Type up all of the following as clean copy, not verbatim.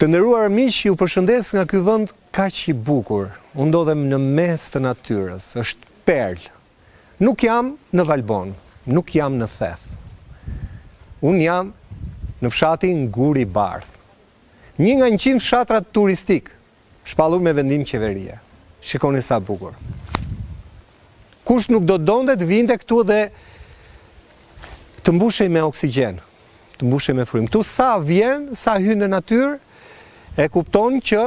Të nderuar miq, ju përshëndes nga ky vend kaq i bukur. Unë ndodhem në mes të natyrës, është perlë. Nuk jam në Valbon, nuk jam në Theth. Unë jam në fshatin Guri Bardh. Një nga 100 fshatrat turistik, shpallur me vendim qeverie. Shikoni sa bukur. Kush nuk do donte të vinte këtu dhe të mbushej me oksigjen, të mbushej me frymë. Tu sa vjen, sa hyn në natyrë, e kupton që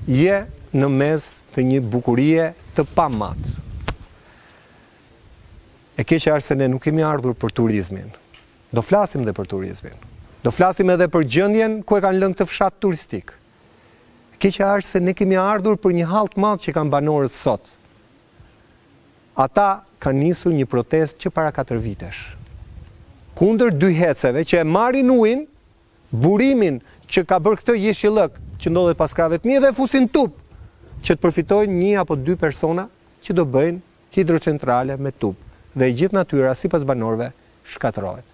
je në mes të një bukurie të pamatë. E keqja është se ne nuk kemi ardhur për turizmin. Do flasim dhe për turizmin. Do flasim edhe për gjendjen ku e kanë lënë këtë fshat turistik. E keqja është se ne kemi ardhur për një hall të madh që kanë banorët sot. Ata kanë nisur një protestë që para 4 vitesh. Kundër dy heceve që e marrin ujin, burimin që ka bërë këtë jeshillëk që ndodhet pas krave të mi dhe fusin tub që të përfitojnë 1 apo 2 persona që do bëjnë hidrocentrale me tub dhe e gjithë natyra sipas banorëve shkatërrohet.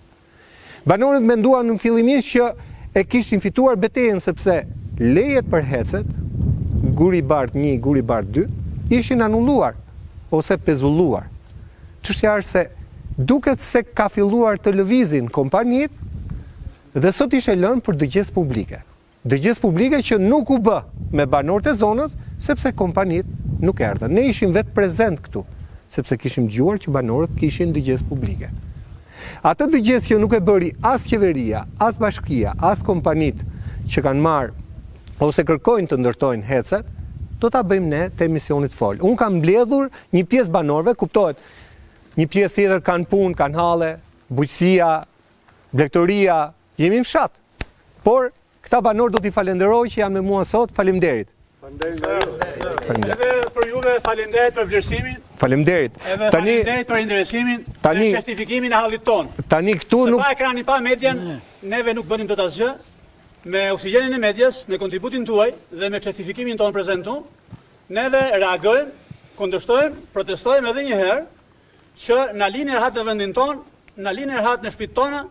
Banorët menduan në fillimisht që e kishin fituar betejën sepse lejet për hecet Guri Bardh 1, Guri Bardh 2 ishin anulluar ose pezulluar. Çështja është se duket se ka filluar të lëvizin kompanitë dhe sot ishte lënë për dëgjes publike. Dëgjes publike që nuk u bë me banorët e zonës, sepse kompanitë nuk erdhën. Ne ishim vetë prezent këtu, sepse kishim dëgjuar që banorët kishin dëgjes publike. Atë dëgjes që nuk e bëri as qeveria, as bashkia, as kompanitë që kanë marrë ose kërkojnë të ndërtojnë hecet, do ta bëjmë ne te emisionit fol. Unë kam mbledhur një pjesë banorëve, kuptohet, një pjesë tjetër kanë punë, kanë halle, bujqësia, blegtoria, jemi në fshat. Por këta banorë do t'i falenderoj që janë me mua sot. Faleminderit. Edhe për juve faleminderit për vlerësimin. Faleminderit. Edhe faleminderit për interesimin dhe certifikimin e hallit ton. Tani këtu Se nuk pa ekranin, pa median, neve nuk bënim dot asgjë. Me oksigjenin e medias, me kontributin tuaj dhe me certifikimin ton prezentu, neve reagojmë, kundërshtojmë, protestojmë edhe një herë që na lini rehat në vendin ton, na lini rehat në shtëpitë tona,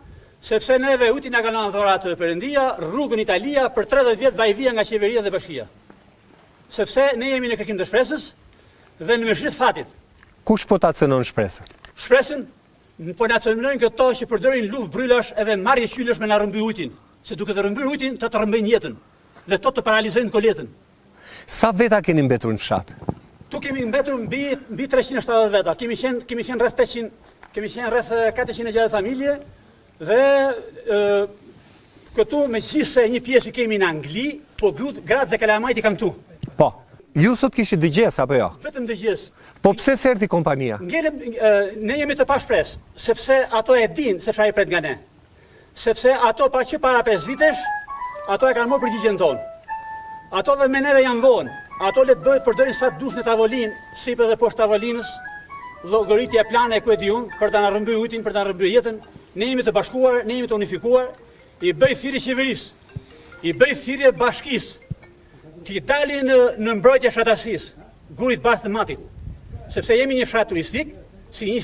sepse neve uti na kanë dhuratë Perëndia, rrugën Italia për 30 vjet vajvia nga qeveria dhe bashkia. Sepse ne jemi në kërkim të shpresës dhe në mëshirë të fatit. kush po ta cënon shpresën? Shpresën po na cënojnë këto që përdorin luftë brylash edhe marrje qylesh me na rrëmby ujtin, se duke të rrëmby ujtin të rrëmbejnë jetën dhe të paralizojnë koletën. Sa veta keni mbetur në fshat? Tu kemi mbetur mbi 370 veta. Kemi qenë rreth 800, kemi qenë rreth 460 familje dhe këtu megjithse një pjesë kemi në Angli, po gratë dhe kalamajt i kanë këtu. Po. Ju sot kishit dëgjes apo jo? Vetëm dëgjes. Po pse serti kompania? Ne jemi të pashpresë, sepse ato e dinë se çfarë pret nga ne. Sepse ato që para 5 vitesh, ato e kanë marrë përgjigjen tonë. Ato dhe me neve janë vonë. Ato le të bëhet përdorin sa dush në tavolinë, sipër dhe poshtë tavolinës, llogaritja plane ku e di unë, për ta na rrëmbyer ujtin, për ta rrëmbyer jetën. Ne jemi të bashkuar, ne jemi të unifikuar, i bëj thirrje qeverisë, i bëj thirrje bashkisë, të dalin në mbrojtje fshatasisë, Gurit Bardh të Matit, sepse jemi një fshat turistik, si një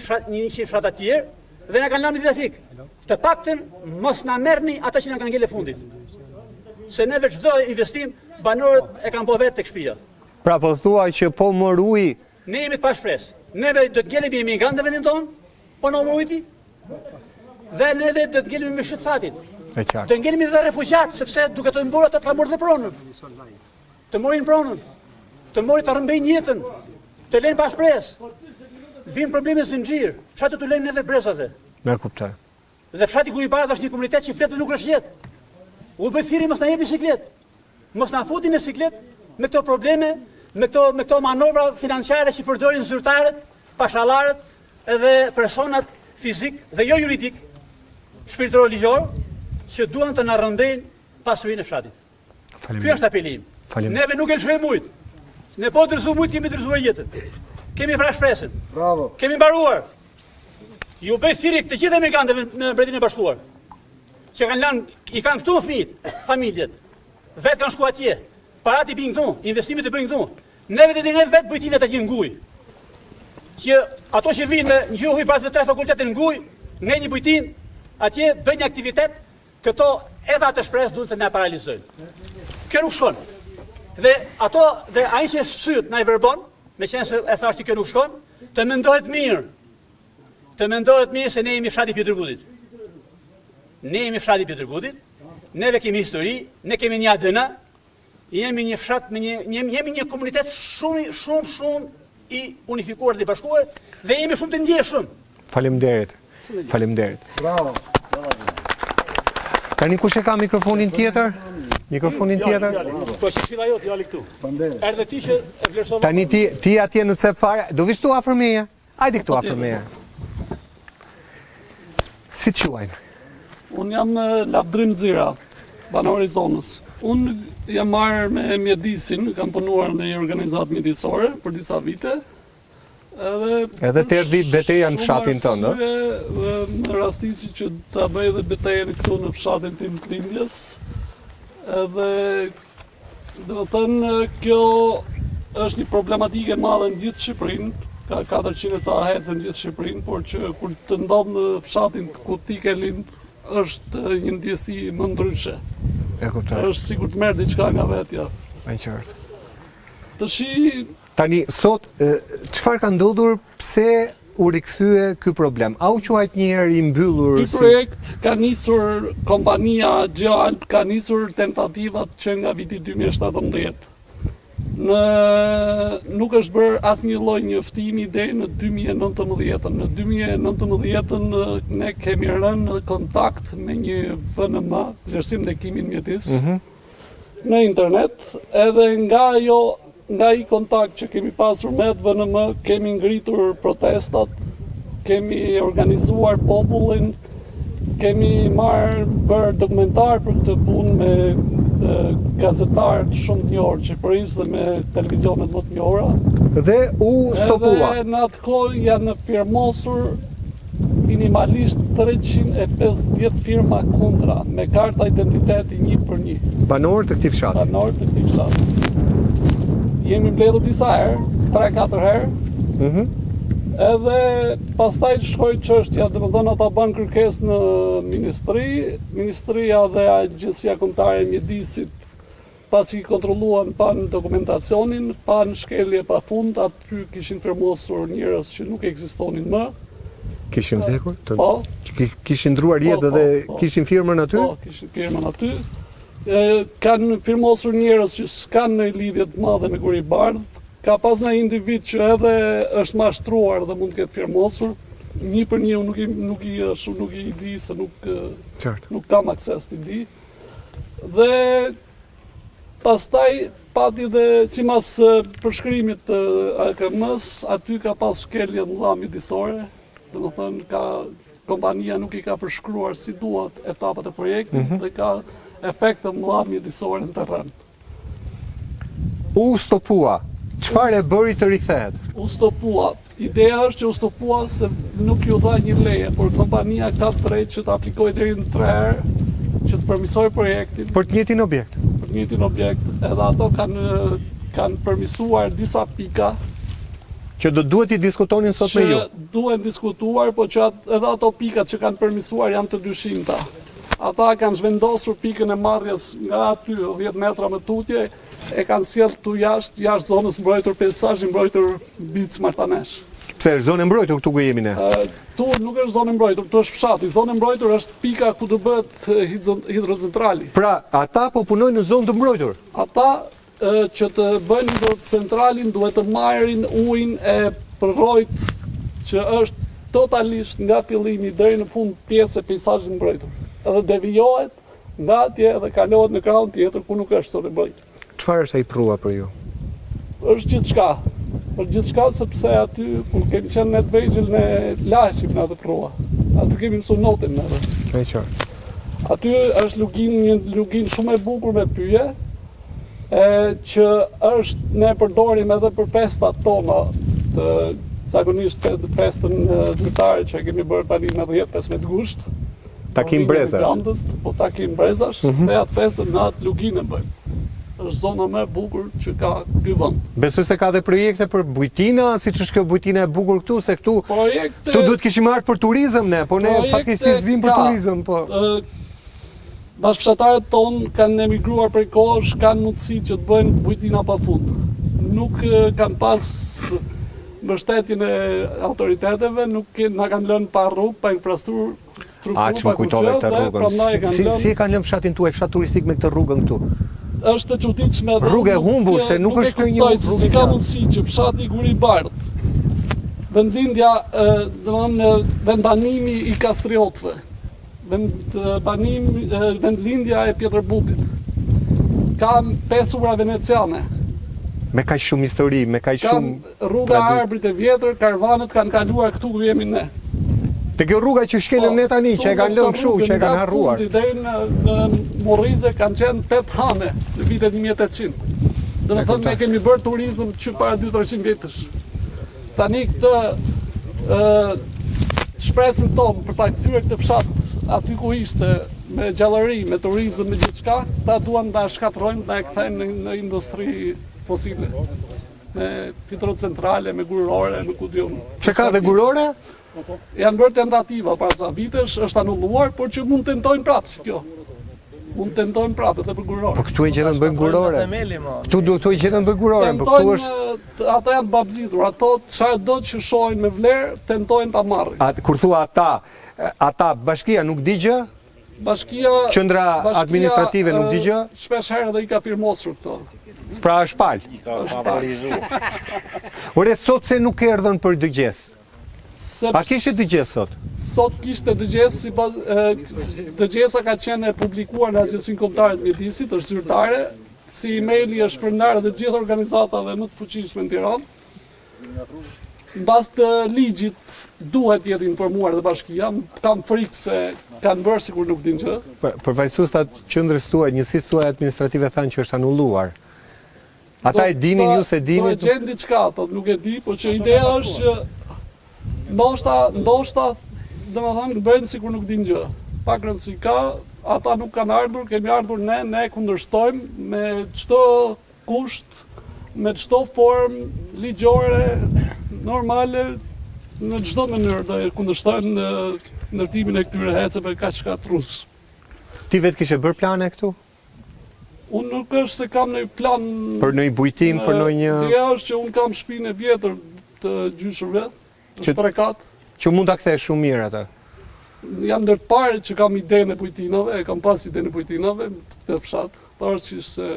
fshat të tjerë, dhe na kanë lënë didhatik. Të paktën mos na merrni ata që na kanë ngelë fundit. Se neve çdo investim banorët e kanë po vetë tek shtëpia. Pra po thua që po mor ujë. Ne jemi të pashpresë. Neve do të ngelemi emigrant në vendin tonë, po në ujti, dhe neve do të ngelemi me shit fatit. E qartë. Do ngelemi dhe refugjat, sepse duke të mburë ata të morë dhe pronën. Të morin pronën, të morin të rrëmbejnë jetën, të lejnë pa shpresë. Vinë probleme zinxhir, çfarë do të lejnë neve brezave? Me kuptoj. Dhe fshati Guri Bardh është një komunitet që flet dhe nuk është jetë. U bëj thirrje mos na jep bisikletë. Mos na futin në sikletë me këto probleme, me këto manovra financiare që përdorin zyrtarët, pashallarët edhe personat fizik dhe jo juridik, shpirtëror ligjor, që duan të na rrëmbejnë pasurinë e fshatit. Ky është apeli im. Neve nuk e lëshojmë ujt. Ne po dërzuam ujt, kemi dërzuar jetën. Kemi pra shpresën. Bravo. Kemi mbaruar. Ju bëj thirrje të gjithë emigrantëve në Mbretërinë e Bashkuar, që kanë lënë, i kanë këtu fëmijët, familjet. Vetë kanë shkuar atje. Parat i bëjnë këtu, investimet i bëjnë këtu. Neve dhe ne vetë bujtinë të gjejmë ngujë. Që ato që vinë me njohuri pas me 3 fakultete në ngujë, ne një bujtinë atje bëjnë aktivitet, këto edhe atë shpresë duhet të na paralizojnë. kjo nuk shkon. Dhe ato, dhe ai që syt na i verbon, me qenë se e thash ti kjo nuk shkon, të mendohet mirë. Të mendohet mirë se ne jemi fshati Pjetërbutit. Ne jemi fshati Pjetërbutit, neve kemi histori, ne kemi një ADN, jemi një fshat, jemi një komunitet shumë i unifikuar dhe i bashkuar, dhe jemi shumë të ndjeshëm. Faleminderit. Faleminderit. Bravo. Tani kush e ka mikrofonin tjetër? Mikrofonin tjetër? Po që shila jo, t'jali këtu. Erdhe ti që e vlerësova. Tani ti atje në cep fare, do vish tu afër meje? Hajde këtu afër meje. Si të quajnë? Unë jam Lavdrim Xira, banor i zonës. Unë jam marrë me mjedisin, kam punuar në një organizatë mjedisore për disa vite. Edhe të erdhi betejë në fshatin tënd, ëh? Në rastisi që ta bëj edhe betejën këtu në fshatin tim të lindjes. Edhe domethënë kjo është një problematike e madhe në gjithë Shqipërinë, ka 400 ca hecë në gjithë Shqipërinë, por që kur të ndodh në fshatin ku ti ke lind është një ndjesi më ndryshe. E kuptoj. Është sikur të merr diçka nga vetja. E qartë. Tashi Tani sot çfarë ka ndodhur, pse u rikthye ky problem? A u quajt një herë i mbyllur? ky projekt ka nisur kompania GeoAlp, ka nisur tentativat që nga viti 2017. Nuk është bërë asnjë lloj njoftimi deri në 2019. Në 2019 ne kemi rënë në kontakt me një VNM, vlerësim dhe kimin mjedis, në internet, edhe nga i kontakt që kemi pasur me VNM, kemi ngritur protestat, kemi organizuar popullin, kemi marrë bërë dokumentar për këtë punë me gazetarë shumë të njohur Shqipërisë dhe me televizionet më të njohura. Dhe u stopua. Edhe në atë kohë janë firmosur minimalisht 350 firma kundra, me karta identiteti 1 për 1. Banor të këtij fshati. Banor të këtij fshati. Jemi mbledhur disa herë, 3-4 herë. Edhe pastaj shkoi çështja, domethënë ata ban kërkesë në ministri, ministria dhe Agjencia Kombëtare e Mjedisit, pasi kontrolluan pan dokumentacionin, pan shkelje pafund, aty kishin firmosur njerëz që nuk ekzistonin më. Kishin vdekur? Po. Kishin ndruar jetë dhe kishin firmën aty? Po, kishin firmën aty. Kanë firmosur njerëz që s'kanë në lidhje të madhe me Kuribardh. Ka pas një individ që edhe është mashtruar dhe mund të ketë firmosur. 1 për 1 nuk i di se nuk kam akses t'i di. Dhe pastaj pati dhe sipas përshkrimit të AKM-s, aty ka pas shkelje të mëdha mjedisore. Domethënë kompania nuk i ka përshkruar si duhet etapat e projektit dhe ka efekte të mëdha mjedisore në terren. U stopua. Çfarë e bëri të rikthehet? U stopua. Ideja është që u stopua se nuk ju dha një leje, por kompania ka drejt që të aplikojë deri në 3 herë që të përmisojë projektin. Për të njëjtin objekt. Për të njëjtin objekt, edhe ato kanë përmisuar disa pika që duhet i diskutonin sot me ju. Që duhen diskutuar, po që edhe ato pikat që kanë përmisuar janë të dyshimta. Ata kanë zhvendosur pikën e marrjes nga aty 10 metra më tutje, e kanë sjellë tu jashtë zonës mbrojtur peisazhi mbrojtur Bic Martanesh. Pse është zonë mbrojtur këtu ku jemi ne? Tu nuk është zonë mbrojtur, tu është fshati. Zonë mbrojtur është pika ku do bëhet hidrocentrali. Pra, ata po punojnë në zonë të mbrojtur. Ata që të bëjnë hidrocentralin duhet të marrin ujin e përrojt që është totalisht nga fillimi deri në fund pjesë e peisazhit mbrojtur. Edhe devijohet nga atje dhe kalohet në krahun tjetër ku nuk është zonë mbrojtur. Çfarë është ai prua për ju? Është gjithçka. Është gjithçka sepse aty kur kemi qenë në të vegjël ne lashim në atë prua. Aty kemi mësuar notën në atë. E qartë. Aty është një lugin shumë e bukur me pyje, që është ne përdorim edhe për festat tona, zakonisht festën zyrtare që kemi bërë tani në 10-15 gusht. Takim brezash. Po takim brezash, dhe atë festën në atë lugin e bëjmë. Është zona më e bukur që ka ky vend. Besoj se ka dhe projekte për bujtina, siç është kjo bujtina e bukur këtu, se këtu projekte duhet kishim ardhur për turizëm ne, po ne faktikisht vim për turizëm, po. Bashkëfshatarët tonë kanë emigruar prej kohësh, kanë mundësi që të bëjnë bujtina pafund. Nuk kanë pas mbështetjen e autoriteteve, nuk na kanë lënë pa rrugë, pa infrastrukturë, Që më kujtove këtë rrugën. Si e kanë lënë fshatin tuaj, fshat turistik me këtë rrugën këtu? Është e çuditshme dhe Rrugë e humbur, se nuk është kjo një rrugë. rrugë Si e ka gjatë. mundësi që fshati Guri Bardh, vendlindja, vendbanimi i Kastriotëve, vendlindja e Pjetrbutit, ka pesura veneciane, Me kaq shumë histori, me kaq ka shumë rruga Arbrit e vjetër, karvanët kanë kaluar këtu ku jemi ne. Te kjo rruga që shkelëm ne tani, që e kanë lënë kështu, që e kanë harruar. Deri në Morrize kanë qenë 8 hane në vitet 1800. Do të thonë ne kemi bërë turizëm që para 200-300 vjetësh. Tani këtë shpresën tonë për ta kthyer këtë fshat aty ku ishte me gjallëri, me turizëm, me gjithçka, ta duam ta shkatrojmë, ta e kthejmë në industri fosile. Me hidrocentrale, me gurore, me ku diun. Që ka dhe gurore? Janë bërë tentativa para sa vitesh, është anulluar, por që mund tentojnë prapë si kjo. Mund tentojnë prapë edhe për gurore. Po këtu e gjetën bëjnë gurore. Këtu e gjetën bëjnë gurore, po këtu është... Tentojnë, ato janë babzitur, ato çfarë do që shohin me vlerë, tentojnë ta marrin. Kur thua ata, bashkia nuk di gjë? Bashkia Qendra administrative nuk di gjë? Shpesh herë dhe i ka firmosur këto. Pra është pal. Ore, sot se nuk erdhën për dëgjes? A kishte dëgjes sot? Sot kishte dëgjes, sipas dëgjesa ka qenë e publikuar në Agjencinë Kombëtare të Mjedisit, është zyrtare, si emaili është shpërndarë dhe gjithë organizatave më të fuqishme në Tiranë. Mbas të ligjit duhet jetë informuar dhe bashkia, kam frikë se kanë bërë sikur nuk din gjë. Përfaqësuestat qendrës tuaj, njësisë tuaj administrative thanë që është anulluar. Ata e dinin, ju se dini? Do e gjenë diçka, nuk e di, por që ideja është që ndoshta, domethënë bëjnë sikur nuk din gjë. Pak rëndësi ka, ata nuk kanë ardhur, kemi ardhur ne kundërshtojmë me çdo kusht, me çdo formë ligjore, normale, në çdo mënyrë do e kundërshtojmë në ndërtimin e këtyre heceve kaq shkatrus. Ti vetë kishe bërë plane këtu? Unë nuk është se kam në plan... Për në i bujtin, për në një... Ideja është që unë kam shtëpinë e vjetër të gjyshërve, është 3 kat. Që mund ta kthesh shumë mirë atë. Jam ndër të parë që kam idenë e bujtinave, kam pas idenë e bujtinave të fshat, pavarësisht se...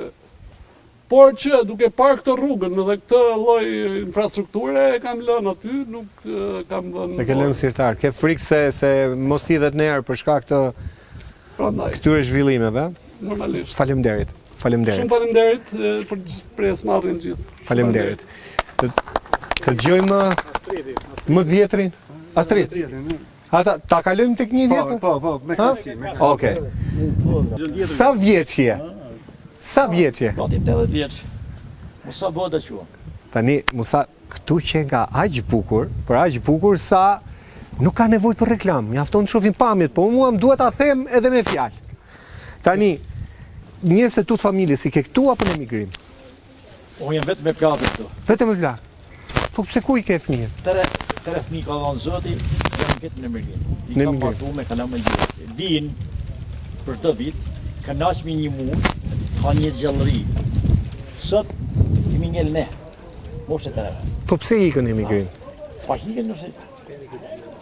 Por që duke parë këtë rrugën dhe këtë lloj infrastrukture e kam lënë aty, nuk kam vënë... E ke lënë sirtar, ke frikë se mos hidhet në erë për shkak të këtyre zhvillimeve? Normalisht. Faleminderit. Shumë faleminderit për pjesëmarrjen gjithë. Faleminderit. Të dëgjojmë më të vjetrin. Astrid. Ata ta kalojmë tek një vjetër? Po, me klasi. Okej. Sa vjeç je? Sa vjeç je? Po, 80 vjeç. Musa Boda qua. Tani, Musa, këtu që nga aq bukur, për aq bukur sa nuk ka nevojë për reklam. Mjafton të shohim pamjet, po mua më duhet ta them edhe me fjalë. Tani, njerëz të tut familje, si ke këtu apo në emigrim? Unë jam vetëm me plakë këtu. Vetëm me plakë. Po pse ku i ke fëmijët? Tere fëmijë ka dhënë Zoti, jam vetëm në emigrim. I kam martu me kana më gjithë. Vin për të vit, kanë me një muaj, ka një gjallëri. Sot kemi ngel ne. Mos e tërë. Po pse ikën në emigrim? Pa hikën nëse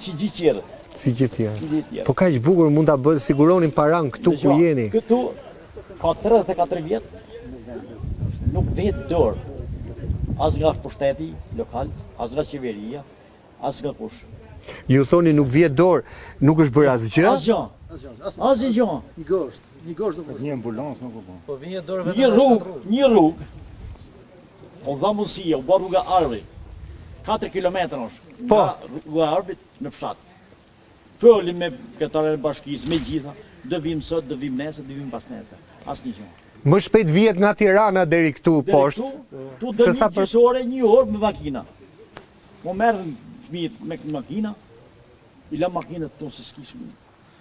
si gjithë tjerët. Si gjithë tjerë. Po kaq bukur mund ta bëj, siguronin paran këtu ku jeni. Këtu ka 34 vjet. Nuk vet dorë. As nga pushteti lokal, as nga qeveria, as nga kush. Ju thoni nuk vjet dorë, nuk është bërë asgjë? Asgjë. Një gosht do një ambulancë nuk po. Po vjen dorë vetëm një rrugë. O dha mundësia, u bërë rruga Arbit. 4 kilometra është. Po. Rruga Arbit në fshat. Folim me këtarën e bashkisë, me gjitha. Do vim sot, do vim nesër, do vim pas nesër. Asnjë gjë. Më shpejt vjet nga Tirana deri këtu poshtë. Tu do një qësore, një orë me makina. Mo merrën fëmijët me makina, i la makinat tonë se s'kishim.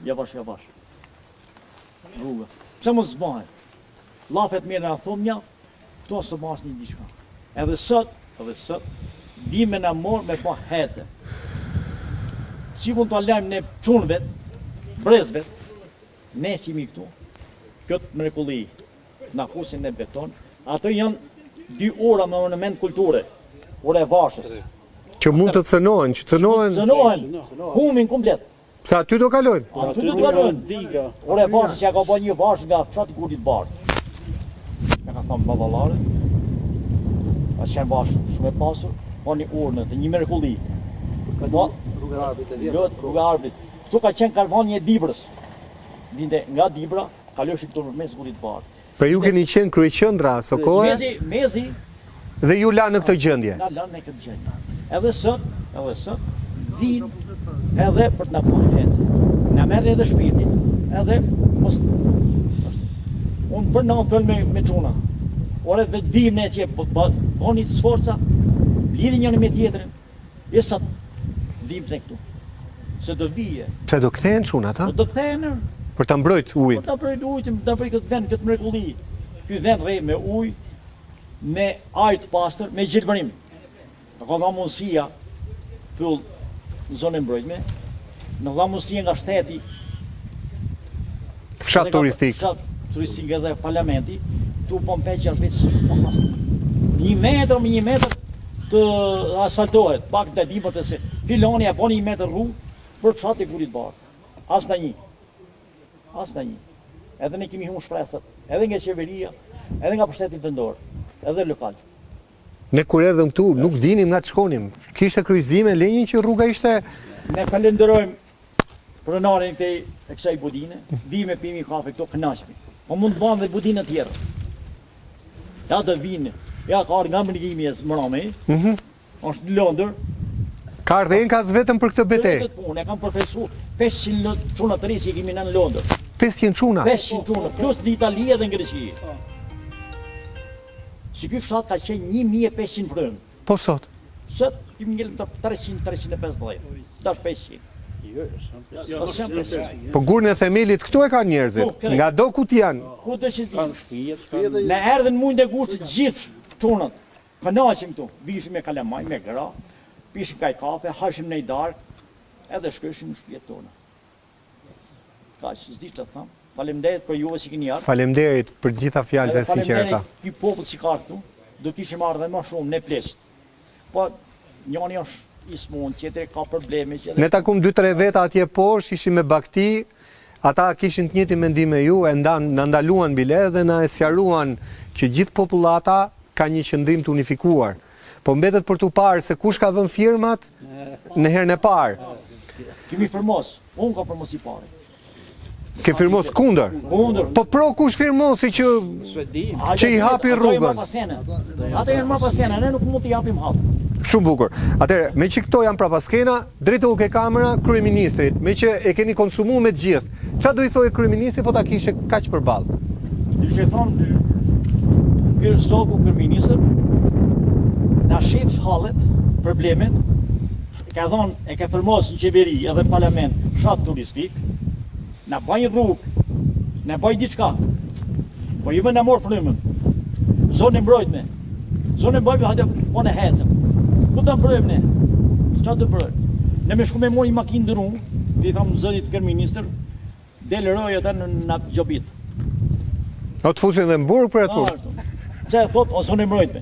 Javash. Rruga. Pse mos zbahen? Llafet mirë na thonë një, këto së mas një diçka. Edhe sot, bime na morë me pa hethe. Si mund të alajmë ne çunëvet, brezvet, ne që jemi këtu, këtë mrekulli në kusin e beton, ato janë 2 ora me monument kulture, ora e Vashës. Që mund të cënohen, që cënohen, Cënohen, humin komplet. se aty do kalojnë. Aty do të kalojnë. Ora e Vashës që ka bërë një Vashë nga fshati Kurtit Bardh. Me ka thënë baballare, është qenë Vashë shumë e pasur, po një urnë të një mrekulli. Rruga e Arbit e vjetër. Rruga e Arbit. Këtu ka qenë karvani e Dibrës. Vinte nga Dibra, kaloshi këtu përmes Kurtit Bardh. Për ju keni qenë kryeqendra së kohë Mezi dhe ju la në këtë gjendje. na lanë në këtë gjendje. Edhe sot vinë edhe për të na bërë hecë. Na merr edhe shpirtin, edhe mos unë për natën me çuna. Ora vetë dim ne që boni sforca, lidhni njëri me tjetrin. E sa vim tek këtu. Se do vije, Pse do kthehen çunat, ha? do kthehen. Për ta mbrojt Po ujin. ta bëjë ujë, ta bëjë këtë vend, këtë mrekulli. Ky vend rrej me ujë, me ajër të pastër, me gjelbërim. Ka dhënë mundësia pyll në zonën mbrojtme, në dhënë mundësia nga shteti, Fshat turistik. Fshat turistik edhe parlamenti, tu po mpeqë vetë fantastik. 1 metër me 1 metër të asfaltohet, pak të dimët e se piloni e boni 1 metër rrugë për fshatin e Kurtit Bardh. As një. Edhe ne kemi humbur shpresat, edhe nga qeveria, edhe nga pushteti vendor, edhe lokal. Ne kur erdhëm këtu nuk dinim nga të shkonim. Kishte kryqëzime, lenjin që rruga ishte Ne falenderojmë pronarin e kësaj budine, bime pimi kafe këto kënaqemi. Po mund të bëjmë dhe budina tjera. Ja do vinë, ja ka ardhur nga mbrëmimi e Mrame, është në Londër, ka ardhen kas vetëm për këtë betejë. Ne kam përfesuar 500 çuna të ri që kemi në Londër. 500 çuna. 500 çuna, plus në Itali edhe në Greqi. Si ky fshat ka qenë 1500 frymë. Po sot. Sot kemi ngel 300-350. Dash 500. Po gurën e themelit këtu e kanë njerëzit. Nga do ku janë. Ku do që ti? Ne erdhen mujnë e gusht gjithë çunat. Kënaqim këtu, bishim me kalamaj, me gra, pishim kaj kafe, hashim në i darkë, edhe shkëshim në shtëpijet tona. Kaq, s'di që të thamë. Faleminderit për juve që keni ardhur. Faleminderit për gjitha fjalët e sinqerta. Faleminderit ky popull që ka këtu, do kishim ardhe më shumë ne plesht. Po njëri është i smund, tjetri ka probleme që Ne takum 2-3 veta atje poshtë, ishim me bakti, ata kishin të njëjtin mendim me ju, na ndaluan bilet dhe na sqaruan që gjithë popullata ka një qëndrim të unifikuar. Po mbetet për t'u parë se kush ka dhënë firmat në herën e parë. kemi firmos. Unë ka firmos i pari. Ke firmos kundër. Kundër. Po pro kush firmosi që i hapi rrugën. Ata janë më pasena, ne nuk mund t'i japim hap. Shumë bukur. Atëherë, me që këto janë prapaskena, drejtohu ke kamera kryeministrit, me që e keni konsumuar me të gjithë. Çfarë do i thojë kryeministri po ta kishe kaq përballë? Dyshe thonë, kërë soku kërministër, na shif hallet, problemet, ka thonë, e ka firmos në qeveri edhe parlament, fshat turistik, na bajnë rrugë, na bajnë diçka, po ju më na morë frymën, zonë e mbrojtme, zonë e mbrojtme, hajde, po në hecëm, ku të mbrojmë ne, qa të mbrojmë? Ne me shku me mori makinë dëru, i thamë zërit kërministër, delë rojë ata në gjobit. O të fusin dhe në burg për atë. Që e thot, o zonë e mbrojtme.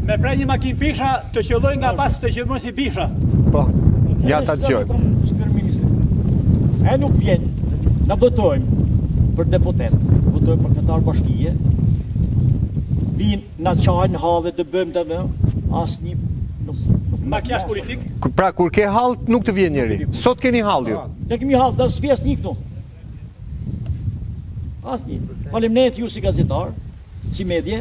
Me prej një makinë pisha, të qëlloj nga pas të qëlloj si pisha. Po, ja ta dëgjoj. E nuk vjen, na votojmë për deputet, votojmë për kryetar bashkie, vinë na çajnë hallet të bëjmë të vëmë, asnjë nuk. Makjash politik. Pra kur ke hall nuk të vjen njeri. Sot keni hall ju. Ne kemi hall, da s'vjes një këtu. Asnjë. Faleminderit ju si gazetar, si medje,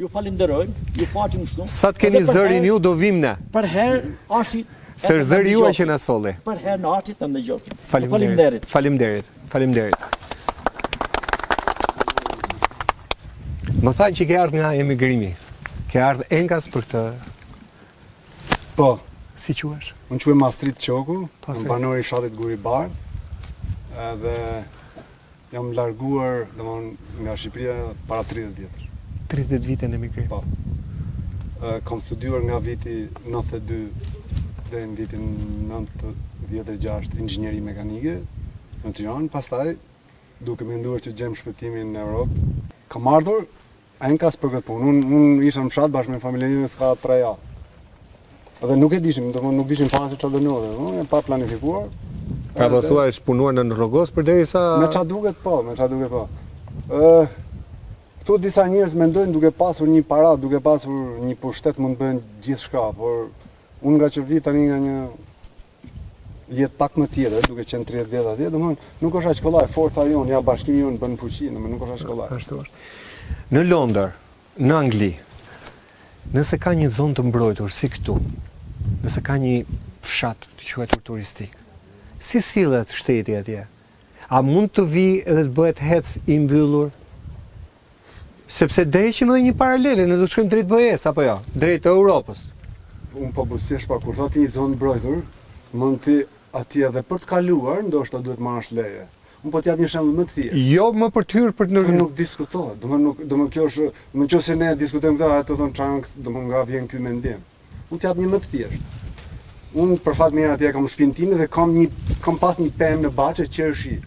ju falenderojmë, ju patim kështu. Sa të keni zërin ju do vim ne. Për herë ashit. Se zëri ju e që na solli. Për herë në ashit të ndëgjoj. Faleminderit. Faleminderit. Faleminderit. Më thanë që ke ardhur nga emigrimi. Ke ardhur enkas për këtë. Po, Si quhesh? unë quhem Astrid Qoku, Po, jam se. banor i fshatit Guri Bardh, edhe jam larguar, domthon, nga Shqipëria para 30 vjetësh. 30 vite në emigrim. Po. Kam studiuar nga viti 92 deri në vitin 96 inxhinieri mekanike në Tiranë, pastaj duke menduar që gjejmë shpëtimin në Europë. Kam ardhur enkas për këtë punë. Unë isha në fshat bashkë me familjen time s'ka 3 javë. Dhe nuk e dishim, domethënë nuk dishim fare se çfarë do ndodhe. Unë pa planifikuar. Pra po thua është punuar në Rrogos përderisa Me çfarë duket po, me çfarë duket po. Këtu disa njerëz mendojnë duke pasur një para, duke pasur një pushtet mund të bëjnë gjithçka, por unë nga që vi tani nga një jetë pak më tjetër, duke qenë 30 vjet atje, domethënë nuk është aq kollaj, forca jonë, ja bashkimi jonë bën fuqi, domethënë nuk është aq kollaj. ashtu është. Në Londër, në Angli, nëse ka një zonë të mbrojtur si këtu, nëse ka një fshat të quajtur turistik, si sillet shteti atje? A mund të vi edhe të bëhet hec i mbyllur? Sepse dheqim edhe një paralele, ne do të shkojmë drejt BE-s apo jo, drejt Europës. Unë po buzëqesh pa kur thotë një zonë mbrojtur, mund ti atje edhe për të kaluar, ndoshta duhet marrësh leje. Unë po t'jap një shembull më të thjeshtë. Jo më për të hyrë për të Kjo nuk diskutohet. Domethënë kjo është, nëse ne diskutojmë këtë, ato thon çank, domethënë nga vjen ky mendim. Unë t'jap një më të thjeshtë. Unë për fat mirë atje kam shtëpinë time dhe kam pas një pemë në Baçë qershi.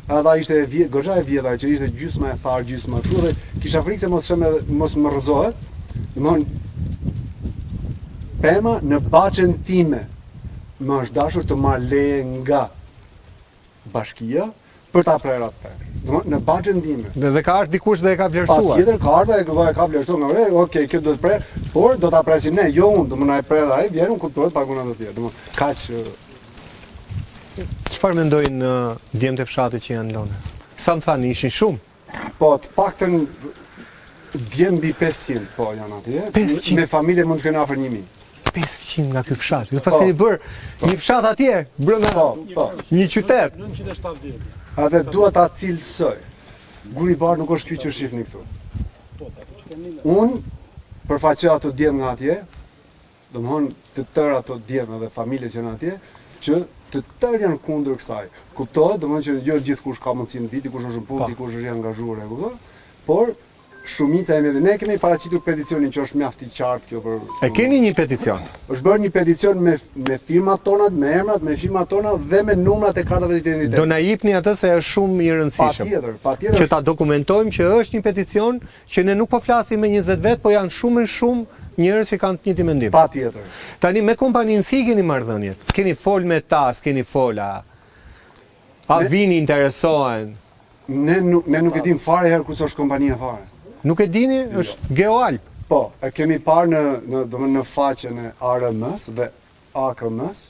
Edhe ai ishte goxha e vjetra që ishte gjysma e tharë, gjysma kështu dhe kisha frikë se mos më rrëzohet. Domthon pema në Baçën time më është dashur të marr leje nga bashkia për ta prerë atë. Domthon në Baçën time. Dhe ka ardhur dikush dhe e ka vlerësuar. Patjetër ka ardhur e ka vlerësuar nga ore, okay, kjo do të prerë, por do ta presim ne, jo unë, domthon ai prerë ai, vjen unë kuptohet pagun atë tjetër. Domthon kaq Çfarë mendojnë djemtë e fshatit që janë në Londër? Sa më thanë, ishin shumë? po të paktën vjen mbi 500 po janë atje. 500? Me familje mund të shkojnë afër 1000. 500 nga ky fshat. Ju pas keni bërë një fshat atje, brenda Po. një qytet. 970. Atë dua ta cilësoj. Guri i bardh nuk është ky që shihni këtu. Unë përfaqësoj ato djem nga atje, domthon të tërë ato djem edhe familje që janë atje, që të tërë janë kundër kësaj. Kuptohet, domthon që jo gjithkush ka mundësi në vit, dikush është në punë, dikush është i angazhuar, e kupton? Por shumica e ne kemi paraqitur peticionin që është mjaft i qartë kjo për. E keni një peticion. Është bërë një peticion me firmat tona, me emrat, me firmat tona dhe me numrat e kartave të identitetit. Do na jepni atë se është shumë i rëndësishëm. Patjetër. Që ta dokumentojmë që është një peticion që ne nuk po flasim me 20 vet, po janë shumë njerëz që kanë të njëjtin mendim. Patjetër. Tani me kompaninë si keni marrëdhëniet? Keni fol me ta, keni fola? A vini interesohen? Ne nuk e dim fare herë kush është kompania fare. Nuk e dini, është GeoAlp. Po, e kemi parë në faqen e ARMS dhe AKMS.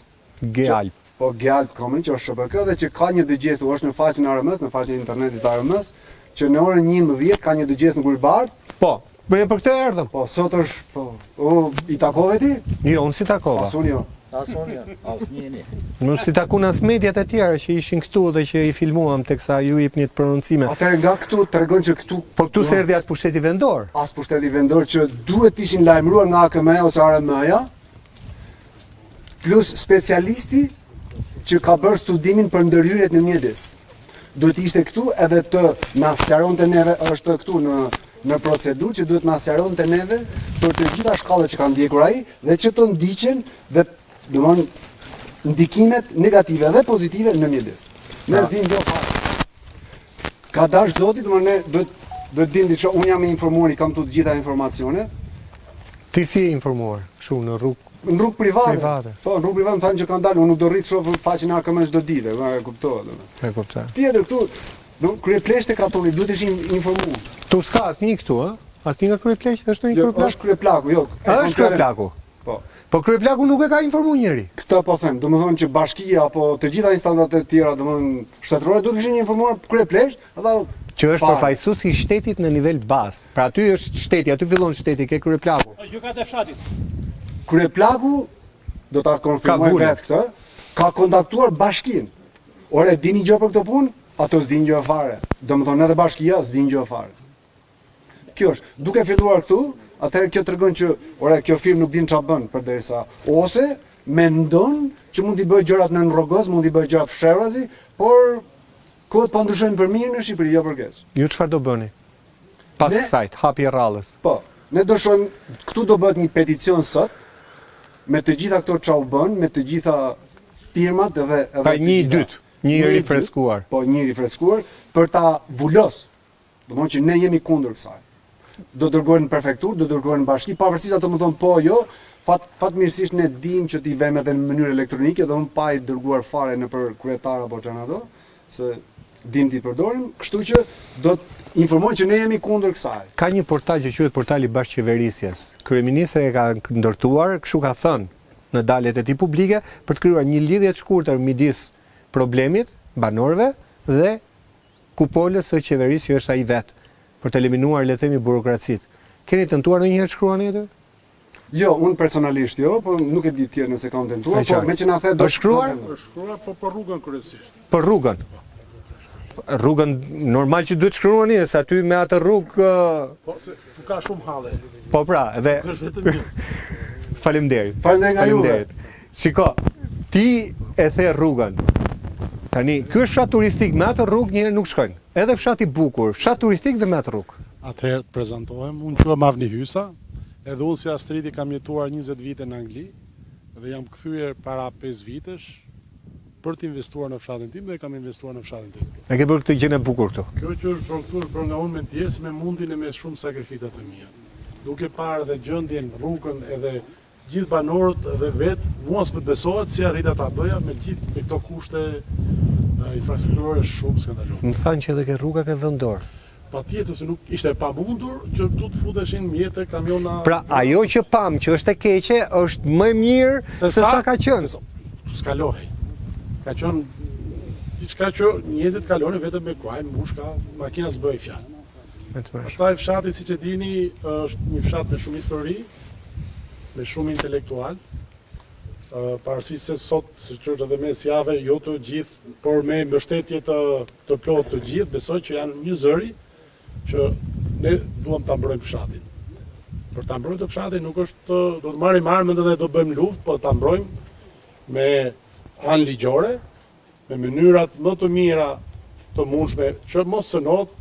GeoAlp. Po, GeoAlp Company, që është SHBK dhe që ka një dëgjesu, është në faqen ARMS, në faqen internetit ARMS, që në orën 11 ka një dëgjes në Gulbard. Po, për këtë erdhëm. Po, sot është, i takove ti? Jo, unë si takova. Asun jo. Asonja, asnjëni. Nuk si takun as mediat e tjera që ishin këtu dhe që i filmuam teksa ju jepni të prononcime. Atëherë nga këtu tregon që këtu Po këtu se erdhi as pushteti vendor. as pushteti vendor që duhet ishin lajmëruar nga AKM ose ARM-ja, plus specialisti që ka bërë studimin për ndërhyrjet në mjedis. Duhet ishte këtu edhe të na sqaronte neve, është këtu në procedurë që duhet na sqaronte neve për të gjitha shkallët që kanë ndjekur ai dhe që të ndiqen dhe domthon ndikimet negative dhe pozitive në mjedis. Ne dim jo fare. Ka dash zoti, domthon ne duhet dim diçka, unë jam i informuar, i kam të gjitha informacionet. Ti si e informuar? Kështu në rrugë. Në rrugë private. Private. Po, në rrugë private më thanë që kanë dalë, unë nuk do rrit shoh faqen e AKM çdo ditë, e kuptohet. E kuptoj. Tjetër këtu, kryepleshte katolik duhet ishin informuar. Tu s'ka asnjë këtu, ë? Asnjë nga kryepleqët është një Jo, kryeplak? është kryeplaku, jo. Është kryeplaku. Po. Po kryeplaku nuk e ka informuar njëri. Këtë po them, domethënë që bashkia apo të gjitha instancat e tjera, domethënë shtetërore duhet ishin informuar kryepleqt, edhe Që është fare. përfaqësuesi i shtetit në nivel bazë. Pra aty është shteti, aty fillon shteti, ke kryeplaku. Është gjykata e fshatit. Kryeplaku do ta konfirmoj vulën. vetë këtë, ka kontaktuar bashkinë. Ore, dini gjë për këtë punë? Ato s'din gjë fare. Domethënë edhe bashkia s'din gjë fare. Kjo është, duke filluar këtu, atëherë kjo tregon që ore, kjo firmë nuk din çfarë bën përderisa ose mendon që mund t'i bëjë gjërat në rrogos, mund t'i bëjë gjërat fshehurazi, por kohët po ndryshojnë për mirë në Shqipëri, jo për keq. Ju çfarë do bëni? Pas Ne- kësaj, hapi i rrallës. Po, ne do shohim, këtu do bëhet një peticion sot, me të gjitha këto çau bën, me të gjitha firmat edhe Ka të një i gjitha. dytë. Një ne rifreskuar. Po, një rifreskuar për ta vulos. Domthonjë që ne jemi kundër kësaj. Do dërgohen në prefekturë, do dërgohen në bashki, pavarësisht ato më thonë po, jo, fatmirësisht ne dim që t'i vëmë edhe në mënyrë elektronike, dhe unë pa i dërguar fare në për kryetar apo çana do, se dim t'i përdorim, kështu që do të informoj që ne jemi kundër kësaj. Ka një portal që quhet portali bashkëqeverisjes. Kryeministri e ka ndërtuar, kështu ka thënë në daljet e tij publike, për të krijuar një lidhje të shkurtër midis problemit banorëve dhe kupolës së qeverisë që është ai vetë, për të eliminuar le të themi burokracitë. Keni tentuar ndonjëherë të shkruani atë? Jo, unë personalisht jo, po nuk e di tjerë nëse kanë tentuar, po me që na the do është shkruar? do- Shkruar po për rrugën kryesisht. Për rrugën. Rrugën normal që duhet shkruani, se aty me atë rrugë Po se tu ka shumë halle. po pra, edhe Është vetëm një. faleminderit. Faleminderit nga juve. Faleminderit. Shiko, ti e the rrugën. Tani, ky është fshat turistik, me atë rrugë njerë nuk shkojnë. Edhe fshat i bukur, fshat turistik dhe me atë rrugë. Atëherë të prezantohem, unë quhem Avni Hysa, edhe unë si Astridi kam jetuar 20 vite në Angli dhe jam kthyer para 5 vitesh për të investuar në fshatin tim dhe kam investuar në fshatin tim. E ke bërë këtë gjë e bukur këtu. Kjo që është bërë këtu është bërë nga unë me ndjerë si me mundin e me shumë sakrificat të mia. Duke parë edhe gjendjen, rrugën edhe gjithë banorët edhe vetë, mua s'më besohet si arrita ta bëja me gjithë me këto kushte infrastrukturore shumë skandaloze. Më thanë që edhe ke rruga ke vendor. Patjetër se nuk ishte e pamundur që tu të futeshin mjete, kamiona. Pra, ajo që pam që është e keqe, është më mirë se sa ka qenë. Tu skalohej. Ka qenë diçka që njerëzit kalonin vetëm me kuaj, mbushka, makina s'bëj fjalë. Pastaj fshati, siç e dini, është një fshat me shumë histori, me shumë intelektual. Pavarësisht se sot, siç është edhe mes jave, jo të gjithë, por me mbështetje të plotë të gjithë, besoj që janë një zëri që ne duam ta mbrojmë fshatin. Për ta mbrojtur fshatin nuk është do të marrim armën dhe do bëjmë luftë, po ta mbrojmë me anë ligjore, me mënyrat më të mira të mundshme, që mos sënohet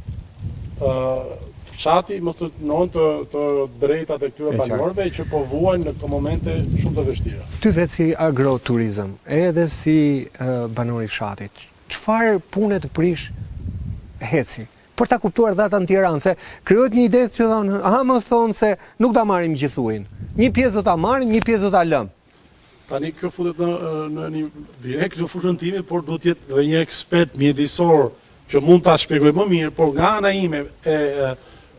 fshati, mos të non të drejtat e këtyre banorëve që po vuajnë në këto momente shumë të vështira. Ty vetë si agroturizëm, edhe si banori fshatit, çfarë pune të prish heci? Për ta kuptuar dhe ata në Tiranë, se krijohet një ide që thonë, mos thonë se nuk ta marrim gjithë ujin. Një pjesë do ta marrim, një pjesë do ta lëm. Tani kjo futet në një direkt në fushën time, por do të jetë dhe një ekspert mjedisor që mund ta shpjegoj më mirë, por nga ana ime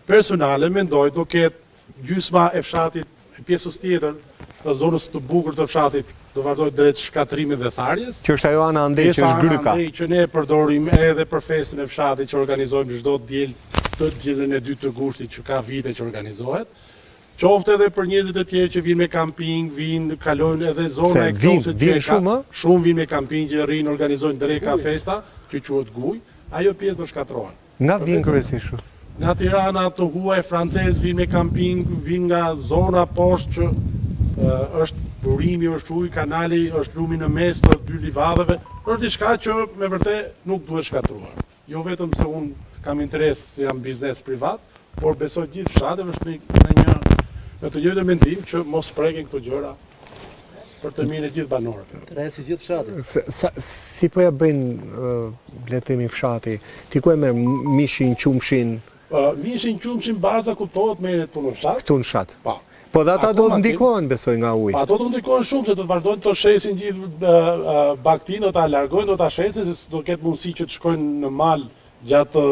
personale mendoj do ketë gjysma e fshatit, e pjesës tjetër të zonës të bukur të fshatit do vazhdoj drejt shkatrimit dhe tharjes. Që është ajo ana andej që është gryka. Andej që ne përdorim edhe për festën e fshatit që organizojmë çdo diel të dielën e dytë të gushtit që ka vite që organizohet. Qoftë edhe për njerëzit e tjerë që vinë me kamping, kalojnë edhe zona e këto shumë vinë me kamping që rrinë, organizojnë dreka festa, që quhet guj, ajo pjesë do shkatrohet. Nga vinë kryesisht? Nga Tirana, të huaj francez vinë me kamping, vinë nga zona poshtë që është burimi, është ujë, kanali, është lumi në mes të dy livadeve, është diçka që me vërtet nuk duhet shkatruar. Jo vetëm se unë kam interes se jam biznes privat, por besoj gjithë fshatet është në të njëjtën mendim që mos prekin këto gjëra për të mirën e gjithë banorëve. Rresi gjithë fshatit. Si po ja bëjnë le të themi fshati? Ti ku e merr mishin, qumshin? Mishin, qumshin, baza kuptohet merret këtu në fshat. Këtu në fshat. Po dhe ata do të ndikohen, besoj, nga uji. Ato do të ndikohen shumë, se do të vazhdojnë të shesin gjithë baktin, do ta largojnë, do ta shesin, se do ketë mundësi që të shkojnë në mal gjatë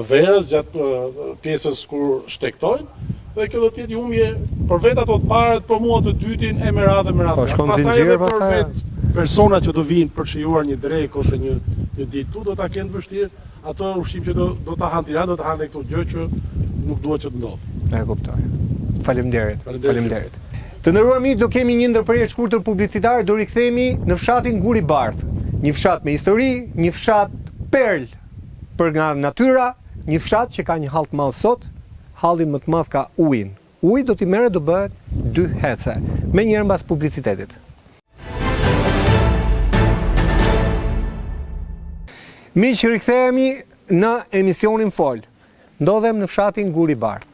verës, gjatë pjesës kur shtektojnë. Dhe kjo do të jetë humje për vetë ato të parët, për mua të dytin e me radhë. Pastaj edhe për vetë persona që do vinë për shijuar një drek ose një ditë tu, do ta kenë të vështirë, ato ushqim që do ta hanë Tiranë, do ta hanë këto gjë që nuk duhet që të ndodhë. E kuptoj. Faleminderit. Të nderuar miq, do kemi një ndërprerje të shkurtër publicitare, do rikthehemi në fshatin Guri Bardh. Një fshat me histori, një fshat perl për nga natyra, një fshat që ka një hall të madh sot. Halli më të madh ka ujin. Uji do t'i merret, do bëhet 2 hece. Menjëherë mbas publicitetit. Miq, rikthehemi në emisionin Fol. Ndodhem në fshatin Guri Bardh.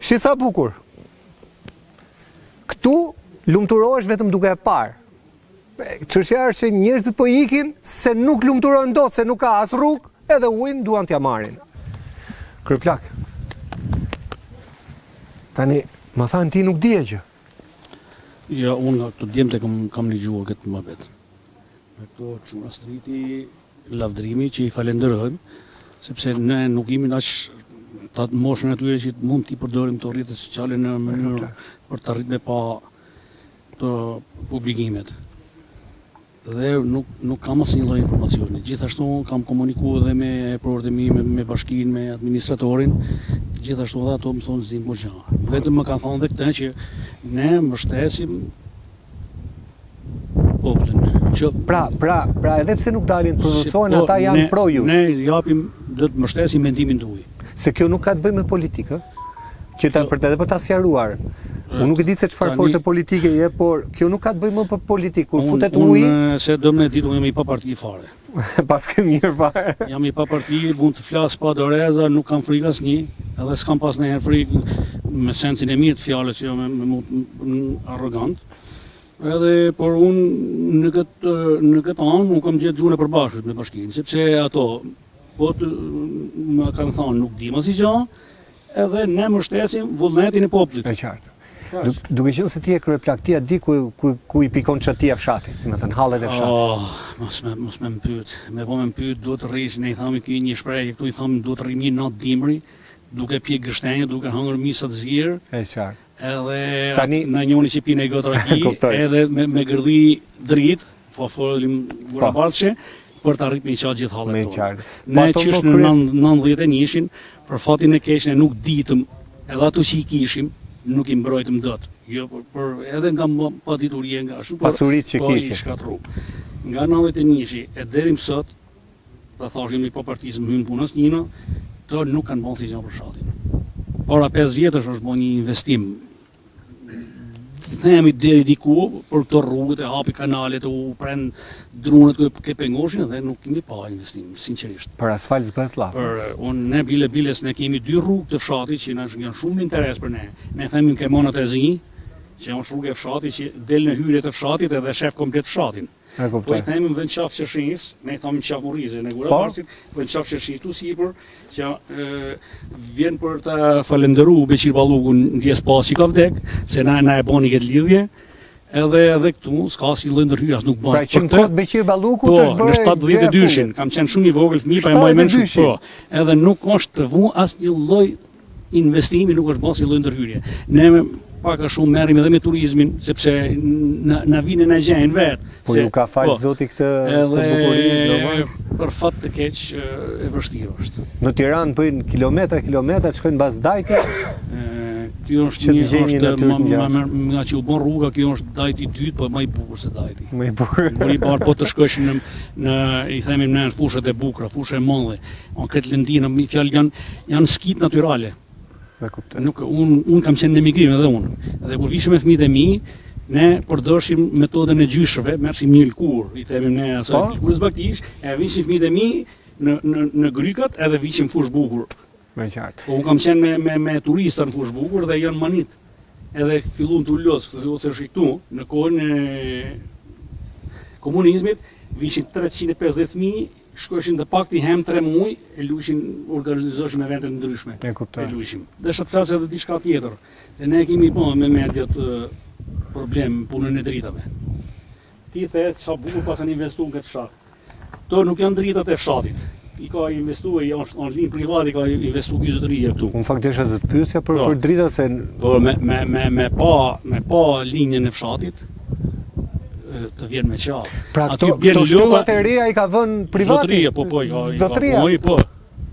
Shi sa bukur. Këtu lumturohesh vetëm duke e parë. Çështja është që njerëzit po ikin se nuk lumturojnë dot, se nuk ka as rrugë, edhe ujin duan t'ja marrin. Kryeplak. Tani, ma thanë ti nuk dije gjë. Ja, unë nga këto djemte kam ligjuar këtë muhabet. Me këto çuna striti, lavdrimi që i falenderojmë, sepse ne nuk jemi aq ta moshën atyre që mund t'i përdorim të rrjetet sociale në mënyrë për të arritur me pa të publikimet. Dhe nuk kam asnjë lloj informacioni. Gjithashtu kam komunikuar edhe me prorët e mi, me bashkinë, me administratorin. Gjithashtu edhe ato më thonë s'dim po gjë. Vetëm më kanë thonë dhe këtë që ne mbështesim popullin. Pra edhe pse nuk dalin të prononcojnë, ata janë pro ju. Ne japim, do të mbështesim mendimin tuaj. Se kjo nuk ka të bëjë me politikë, që edhe për ta sqaruar. Unë nuk e di se çfarë force politike je, por kjo nuk ka të bëjë më për politikë. Kur futet uji, se do më ditë jam i pa parti fare. Pas ke mirë fare. Jam i pa parti, mund të flas pa doreza, nuk kam frikë asnjë, edhe s'kam pas ndonjëherë frikë me sensin e mirë të fjalës, jo me arrogant. Edhe por unë në këtë anë nuk kam gjetë gjune përbashkët me bashkinë, sepse ato po më kanë thonë nuk dim asnjë gjë, edhe ne mbështesim vullnetin e popullit. E qartë. Duke qenë se ti e kryeplak, ti e di ku i pikon çatia fshatit, si më thënë hallet e fshatit. Mos më pyet. Me po më pyet duhet të rrish, ne i thamë këtu një shprehje, këtu i thamë duhet të rrim një natë dimri, duke pje gështenjë, duke hëngur misa të zgjerë. E qartë. Edhe në njëri që pinë gotraki, edhe me gërdhi dritë, po folim burabarçe, për të arritur me çaj gjithë hallet tonë. Ne qysh në 91-shin, për fatin e keq ne nuk ditëm, edhe ato që i kishim, nuk i mbrojtëm dot. Jo, por edhe nga padituria nga ashtu, pasuritë që kishim. Shkatru. Nga 91-shi e deri më sot, ta thashim i papartisë më hyn punës njëna, to nuk kanë bën si gjë për fshatin. Para 5 vjetësh është bën një investim. Themi deri diku për këto rrugët e hapi kanalet, u pren drunet që pengoshin dhe nuk kemi pa investim, sinqerisht. Për asfalt s'bëhet llaf. Unë ne biles ne kemi 2 rrugë të fshatit që na janë shumë interes për ne. Ne themi kemonat e zi, që është rrugë e fshatit që del në hyrje të fshatit edhe shef komplet fshatin. Po i themi në qafë qëshis, ne i thamë qafë Murize, në gura parsit, po i qafë qëshis të sipër, që vjen për të falenderu Beqir Ballukun në djes pas që ka vdek, se na e bani këtë lidhje, edhe këtu, s'ka si lloj ndërhyrjes nuk bën. Pra që në kohë Beqir Ballukut është bërë në 72-shin, kam qenë shumë i vogël fëmijë, pa e mbaj mend shumë, po. Edhe nuk është të vu asnjë lloj investimi, nuk është bërë si lloj ndërhyrje. Ne pak a shumë merrim edhe me turizmin, sepse na vinë në gjën vet. Po ju ka fal Zoti këtë bukurinë, për fat të keq e vështirë është. Në Tiranë bëjnë kilometra, shkojnë mbas dajke. Kjo është nga që u bën rruga, kjo është dajti i dytë, po më i bukur se dajti. Më i bukur. Kur i bar po të shkosh në i themi në fushat e bukura, fusha e mëdha. On këtë lëndinë, fjalë janë skit natyrale. Nuk un kam qenë në emigrim edhe unë. Dhe kur vishim me fëmijët e mi, ne përdorshim metodën e gjyshëve, merrshim një lëkur, i themi ne asaj lëkurës baktish, e vishim fëmijët e mi në grykat edhe vishim fush bukur. Me qartë. Po un kam qenë me turista në fush bukur dhe janë manit. Edhe filluan të ulos, se është këtu, në kohën e komunizmit, vishin 350 fëmijë, shkojshin dhe pak një hem 3 muaj, e luishin, organizoshin evente të ndryshme. E luishim. Dhe shë të flasë edhe diçka tjetër, se ne kemi po me mediat problem punën e dritave. Ti the çfarë bukur pas kanë investuar në këtë fshat. To nuk janë dritat e fshatit. I ka investuar, është në linë private, ka investuar gyzëtëria këtu. Unë fakt desha të të pyesja për dritat se po me pa linjën e fshatit të vjen me qarë. Pra këto shtyllat e reja i ka vënë privati? Zotëria, po.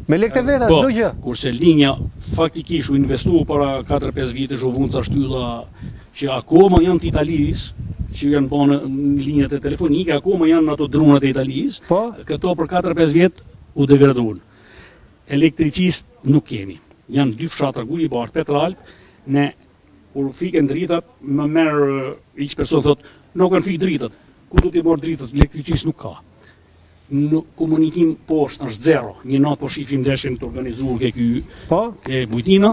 Me lekë të veta, çdo gjë. Kurse linja faktikisht u investuar para 4-5 vitesh u vënë ca shtylla që akoma janë të Italisë, që janë bënë linjat e telefonike, akoma janë ato drunat e Italisë. Po. Këto për 4-5 vjet u degraduan. Elektricist nuk kemi. Janë 2 fshatra Gullibar, Petralp, ne kur fiken dritat, më merr each person thotë nuk kanë fik dritat. Ku do t'i marr dritat? Elektricist nuk ka. Në komunikim poshtë është zero. Një natë po shifim ndeshjen të organizuar ke ky, ke Bujtina,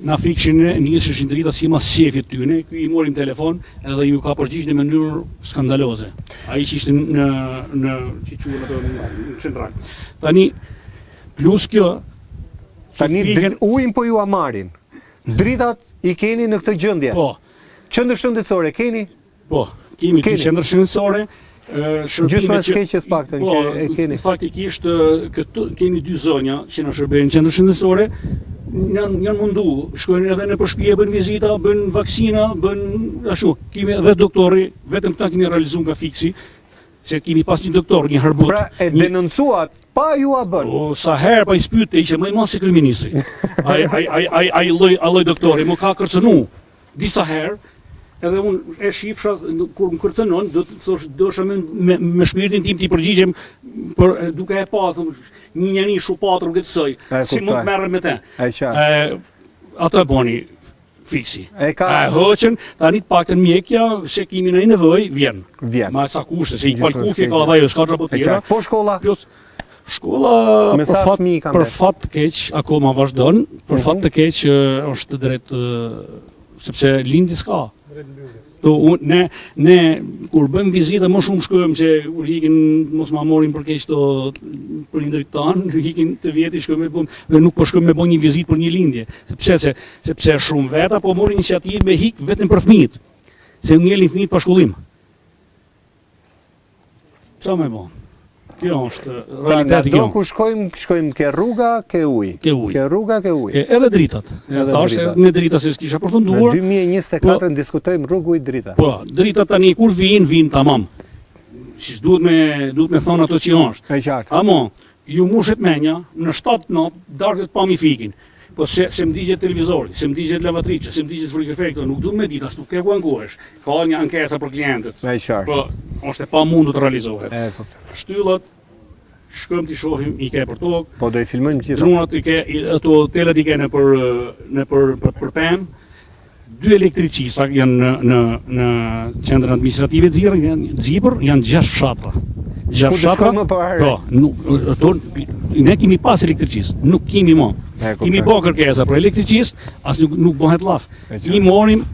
na fikshin nisëshin drita si mas shefit tyne, ky i morim telefon edhe ju ka përgjigj në mënyrë skandaloze. Ai që ishte në që quhen ato në central. Tani plus kjo Tani ujin po ju a marrin. Dritat i keni në këtë gjendje. po, Qendër shëndetësore keni? po, kemi dy qendër shëndetësore, Gjysma e skeqjes paktën që e keni. Faktikisht këtu kemi dy zonja që na shërbejnë qendër shëndetësore. Janë mundu, shkojnë edhe në shtëpi, bën vizita, bën vaksina, bën ashtu. Kemi edhe doktori, vetëm këta kemi realizuar nga fiksi, se kemi pas një doktor, një harbut. Pra e denoncuat pa ju a bën. O, sa herë pa i spyte, ishte më i madh se kryeministri. Ai lloj doktori më ka kërcënu disa herë, edhe unë e shifsha kur më kërcënon, do të thosh dosha me shpirtin tim t'i përgjigjem për duke e pa thon një njeri shupatër këtë soj. Si mund të merrem me të? E qartë. Ato e boni fiksi. E ka Hoqën, tani të paktën mjekja, se kemi në nevojë, vjen. Vjen. Ma sa kushte, se i fal kufje ka edhe ajo, s'ka çfarë po E tjera. qartë. Po shkolla? Plus, shkolla Me sa fëmijë kanë për vetë? fat të keq akoma vazhdon, për fat të keq është drejt sepse lindi s'ka. Ne kur bëjmë vizita më shumë shkojmë që kur ikin mos ma morin për keq to prindërit tan, ikin të vjetë shkojmë dhe nuk po shkojmë me bën një vizitë për një lindje. Sepse shumë veta po morin iniciativë me hik vetëm për fëmijët. Se ngelin fëmijët pa shkollim. Çfarë më bën? Kjo është realiteti Do kjo. ku shkojmë ke rruga, ke ujë. Ke ujë. Ke rruga, ke ujë. Edhe dritat. Thash dritat. me drita se s'kisha Në përfunduar. 2024 diskutojmë rrugu i drita. Po, dritat tani kur vijnë tamam. Si duhet me thonë ato që është. E qartë. Amo, ju mushet menja, në 7 natë, darkët pa mi fikin. Po se më digjet televizori, se më digjet lavatriçe, se më digjet frigorifer, këto nuk duhet me ditë, as nuk ke ku ankohesh. Ka një ankesa për klientët. E qartë. Po, është e pamundur të realizohet. E kuptoj. Shtyllat, shkëm t'i shohim, i ke për tokë, Po do i filmojmë gjithë. drunat i ke, ato telet i ke në për pemë, 2 elektricista janë në qendrën administrative Zipër, janë 6 fshatra. 6 Ku të fshatra. shkojmë më parë? Po, ne kemi pas elektricist, nuk kemi më. E, kuptoj. Kemi bë kërkesa për elektricist, as nuk bëhet llaf. E, qartë. I morim,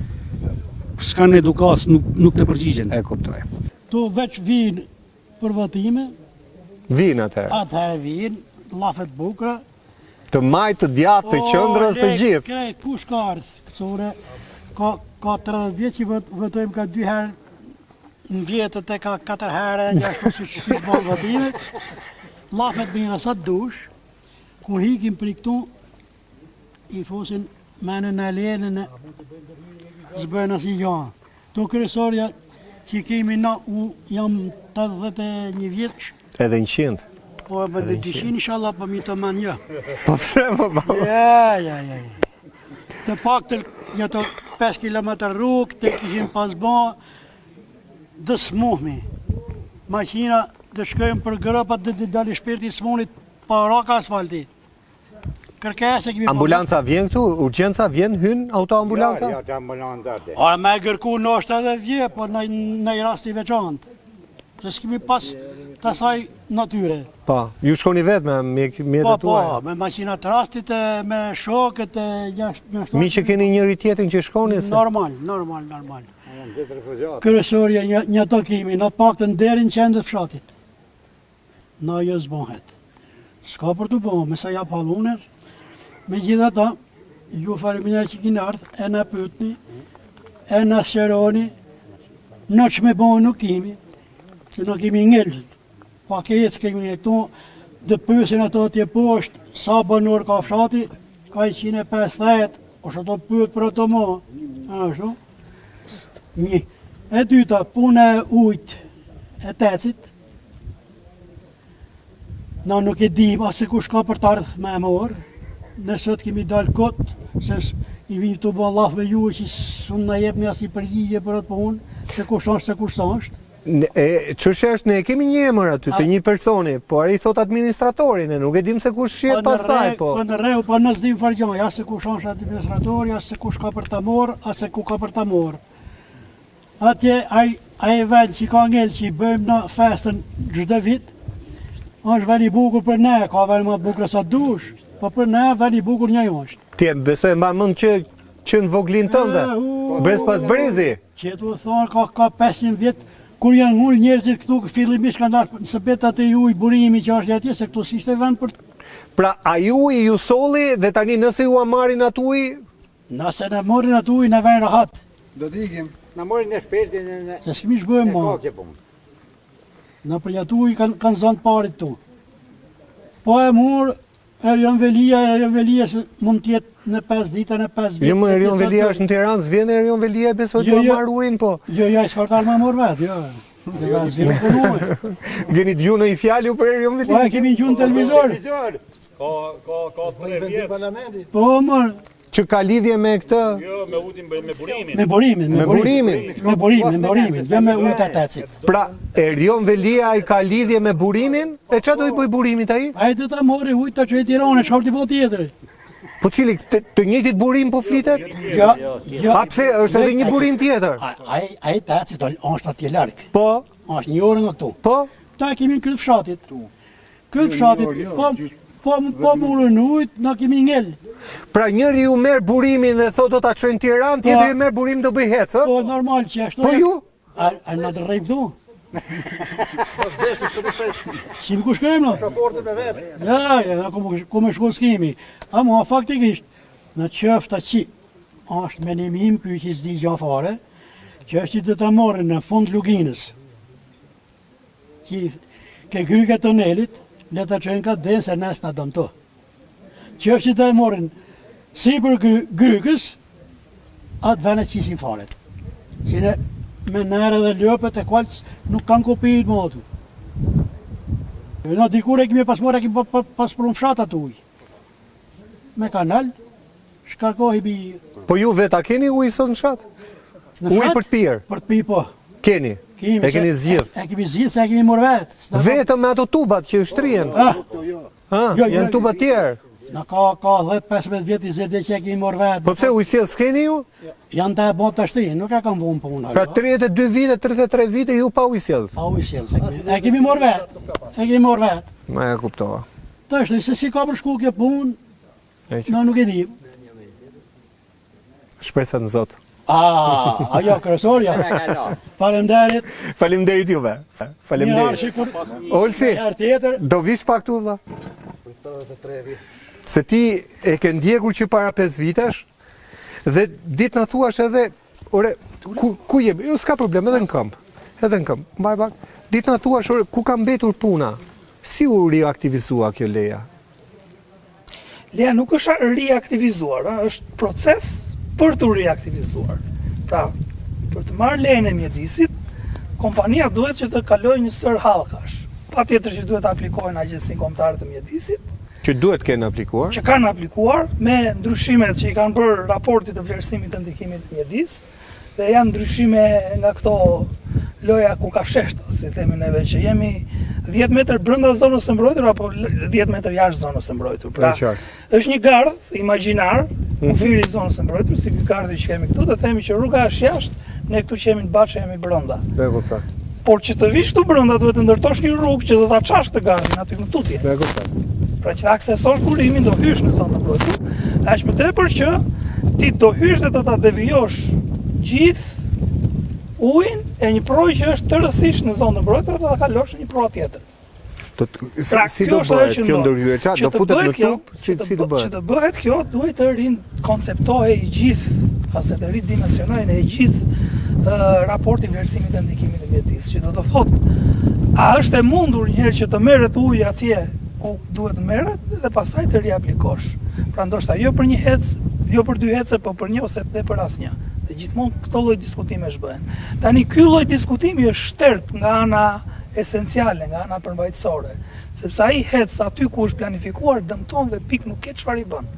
s'kan edukas, nuk të përgjigjen. E kuptoj. Tu veç vinë për votime, Vinë atëherë. atëherë vinë, llafet bukra. Të majtë, të djatë, të qëndrës, të gjithë. Krejt, kush ka ardhë, kësore, ka 30 vjetë që votojmë ka 2 herë, në vjetët e ka 4 herë, një ashtu si bërë votime. Llafet bina sa të dush, kur hikim për i këtu, i thosin mene në lenën e zbëjnë asë janë. Tu kryesorja që kemi na, jam 81 vjetësh, Edhe 100. po e bëndë 200 inshallah, po mi të manë një. Po pse më ba? Ja. Të pak të një të 5 km rrugë, të kishim pas ba, dë smuhmi. Maqina dhe shkojmë për grëpat dhe dali shpirti smunit pa raka asfaltit. Kërkese kemi Ambulanca vjen këtu? Urgjenca vjen, hyn autoambulanca? Ora me gërku në është edhe vje, po në i rasti veçantë. Se s'kemi pas të asaj natyre. Po, ju shkoni vetë me mjetet tuaj. Po, me makinat rastit, me shokët, jashtë. Mi që keni njëri tjetrin që shkoni? Se? Normal. Kryesorja një të kemi, në pak të nderin qendët fshatit. Na jo zbohet. S'ka për të bo, me sa ja paluner. Me gjitha ta, ju fariminer që kini ardhë, e në pytni, e në sheroni, në që me bo nuk kemi, që nuk kemi ngellën. Pa kejtë kemi një këtu, dhe pysin ato tje poshtë, sa banor ka fshati, ka 150, është ato pyet për ato mo. Ashtu. Një. E dyta, punë e ujtë e tecit. Na nuk e dim asë kush ka për të ardhë me morë. Ne sot kemi dalë kotë, se i vim të bo laf me ju që së në jep një asë i përgjigje për atë punë, se kush është, se kush sa është. Çështja është, ne kemi një emër aty të një personi, po ai thot administratori, ne nuk e dim se kush jetë pasaj, po. Po në rregull, po nësë dim fargjon, ja se kush është administratori, ja se kush ka për ta morë, a se ku ka për ta morë. Atje, ai vend që ka ngellë që i bëjmë në festën çdo vit, është vend i bukur për ne, ka vend më bukur sa dush, po për ne vend i bukur një është. Ti e besoj mba mend që në voglin tënde. Brez pas brezi. Që tu thonë ka 500 vjet kur janë ngul njerëzit këtu fillimisht kanë dalë në sepetat e juj burimi që është atje se këtu s'ishte vend për Pra a ju solli dhe tani nëse ju a marrin atë ujë, nëse na morrin atë ujë na vjen rahat. Do t'ikim. Na morin në shpirtin e Se s'kemi shbëjmë më. Na për atë ujë kanë zonë parit tu. Po e mur Erion Velia se mund t'jetë në 5 dita, në 5 vjetë. jo më Erion Velia është në Tiranë, s'vjen Erion Velia besoj të marr ujin po. Jo, i s'fartar më mor vet, jo. Dhe vas vjen punuar. Gjeni dëgju në një fjalë për Erion Po Velia. e kemi gjuhën televizor. Ka 3 vjet. Po mor, Që ka lidhje me këtë, Jo, me utin me burimin. me burimin. me burimin. Me burimin, jo me ujë të atacit. Pra Erion Velia i ka lidhje me burimin? E çfarë do i bëj burimit ai? Ai do ta morë ujë ta çojë Tiranë, çfarë ti vao tjetër? Po cili të njëjtit burim po flitet? Jo. A pse është edhe një burim tjetër? Ai ta që është atje larg. Po, Është një orë nga këtu. po. Ta kemi në kryt fshatit. Kryt fshatit, po murën ujt, na kemi ngel. Pra njëri ju merr burimin dhe thotë do ta çojnë në Tiranë, tjetri merr burim do bëj hec, ë? Po normal që ashtu. Po ju? A na të rrej këtu? Si më ku shkojmë no? Pasaportën me vetë. Ja, ku më shku s'kemi. Ama faktikisht, në qëfta që është menimi im ky që s'di gja fare, që është që të ta morën në fund luginës, që ke gryka tonelit, le ta çojnë ka den se nes na dëmto. Që është që ta morën si për grykës, atë venet qisin faret. Që ne me nërë dhe lëpët e kualës nuk kanë kopijit më atu. Në dikur e kemi pasmore, e kemi pas për fshat atë ujë. Me kanal, shkarkohi bi... Po ju vetë a keni ujë sot në fshat? Ujë për të pirë? Për të pi, po. Keni? E keni zgjidh? E kemi zgjidh, se e kemi morë vetë. Vetëm me ato tubat që shtrihen? Janë tuba tjerë? Na ka 10-15 vjet 20 vjet që e kemi morë vetë. Po pse ujësjell s'keni ju? Janë të e botë të shti, nuk e kam vunë punë. Pra 32 vite, 33 vite ju pa ujësjellës? Pa ujësjellës, e kemi morë vetë. E kemi morë vetë. Ma e kuptova. Të është, se si ka për shku kjo punë, na nuk e di. Shpresa në Zot. Ajo, kryesorja. Faleminderit. Faleminderit juve. Faleminderit. Olsi, do vish pak këtu valla? Se ti e ke ndjekur që para 5 vitesh dhe ditë na thuash edhe, ore, ku jemi? Jo, s'ka problem, edhe në këmbë. Edhe në këmbë. Mbaj pak. Ditë na thuash, ore, ku ka mbetur puna? Si u riaktivizua kjo leja? Leja nuk është riaktivizuar, është proces për të riaktivizuar. Pra, për të marrë lejën e mjedisit, kompania duhet që të kalojë një sër hallkash. Patjetër që duhet aplikojnë Agjencinë Kombëtare të Mjedisit, që duhet kenë aplikuar? Që kanë aplikuar me ndryshimet që i kanë bërë raportit të vlerësimit të ndikimit të mjedis, dhe janë ndryshime nga këto loja ku ka fsheshta, si themi neve, që jemi 10 metër brenda zonës së mbrojtur apo 10 metër jashtë zonës së mbrojtur. Pra, është një gardh imagjinar, kufiri i zonës së mbrojtur, si ky gardhi që kemi këtu, dhe themi që rruga është jashtë, ne këtu që jemi në Baçë jemi brenda. Por që të vish këtu brenda duhet të ndërtosh një rrugë që do ta çash të gardhin aty në tutje. Pra që të aksesosh burimin do hysh në zonën e mbrojtur, aq më tepër që ti do hysh dhe do ta devijosh gjithë ujin e një projë që është tërësisht në zonën e mbrojtur dhe do ta kalosh në një projë tjetër. Si do bëhet kjo ndërhyrje? Do futet në tub? Si do bëhet? Që të bëhet kjo, duhet të rikonceptohej gjithë, ose të ridimensionohen e gjithë raporti vlerësimit të ndikimit të mjedis, që do të thotë, a është e mundur njëherë që të merret uji atje ku duhet të merret dhe pastaj të riaplikosh. Pra ndoshta jo për një hec, jo për 2 hece, po për një ose edhe për asnjë. Dhe gjithmonë këto lloj diskutime shbëhen. Tani ky lloj diskutimi është shtert nga ana esenciale, nga ana përmbajtësore, sepse ai hec aty ku është planifikuar dëmton dhe pik nuk ke çfarë i bën.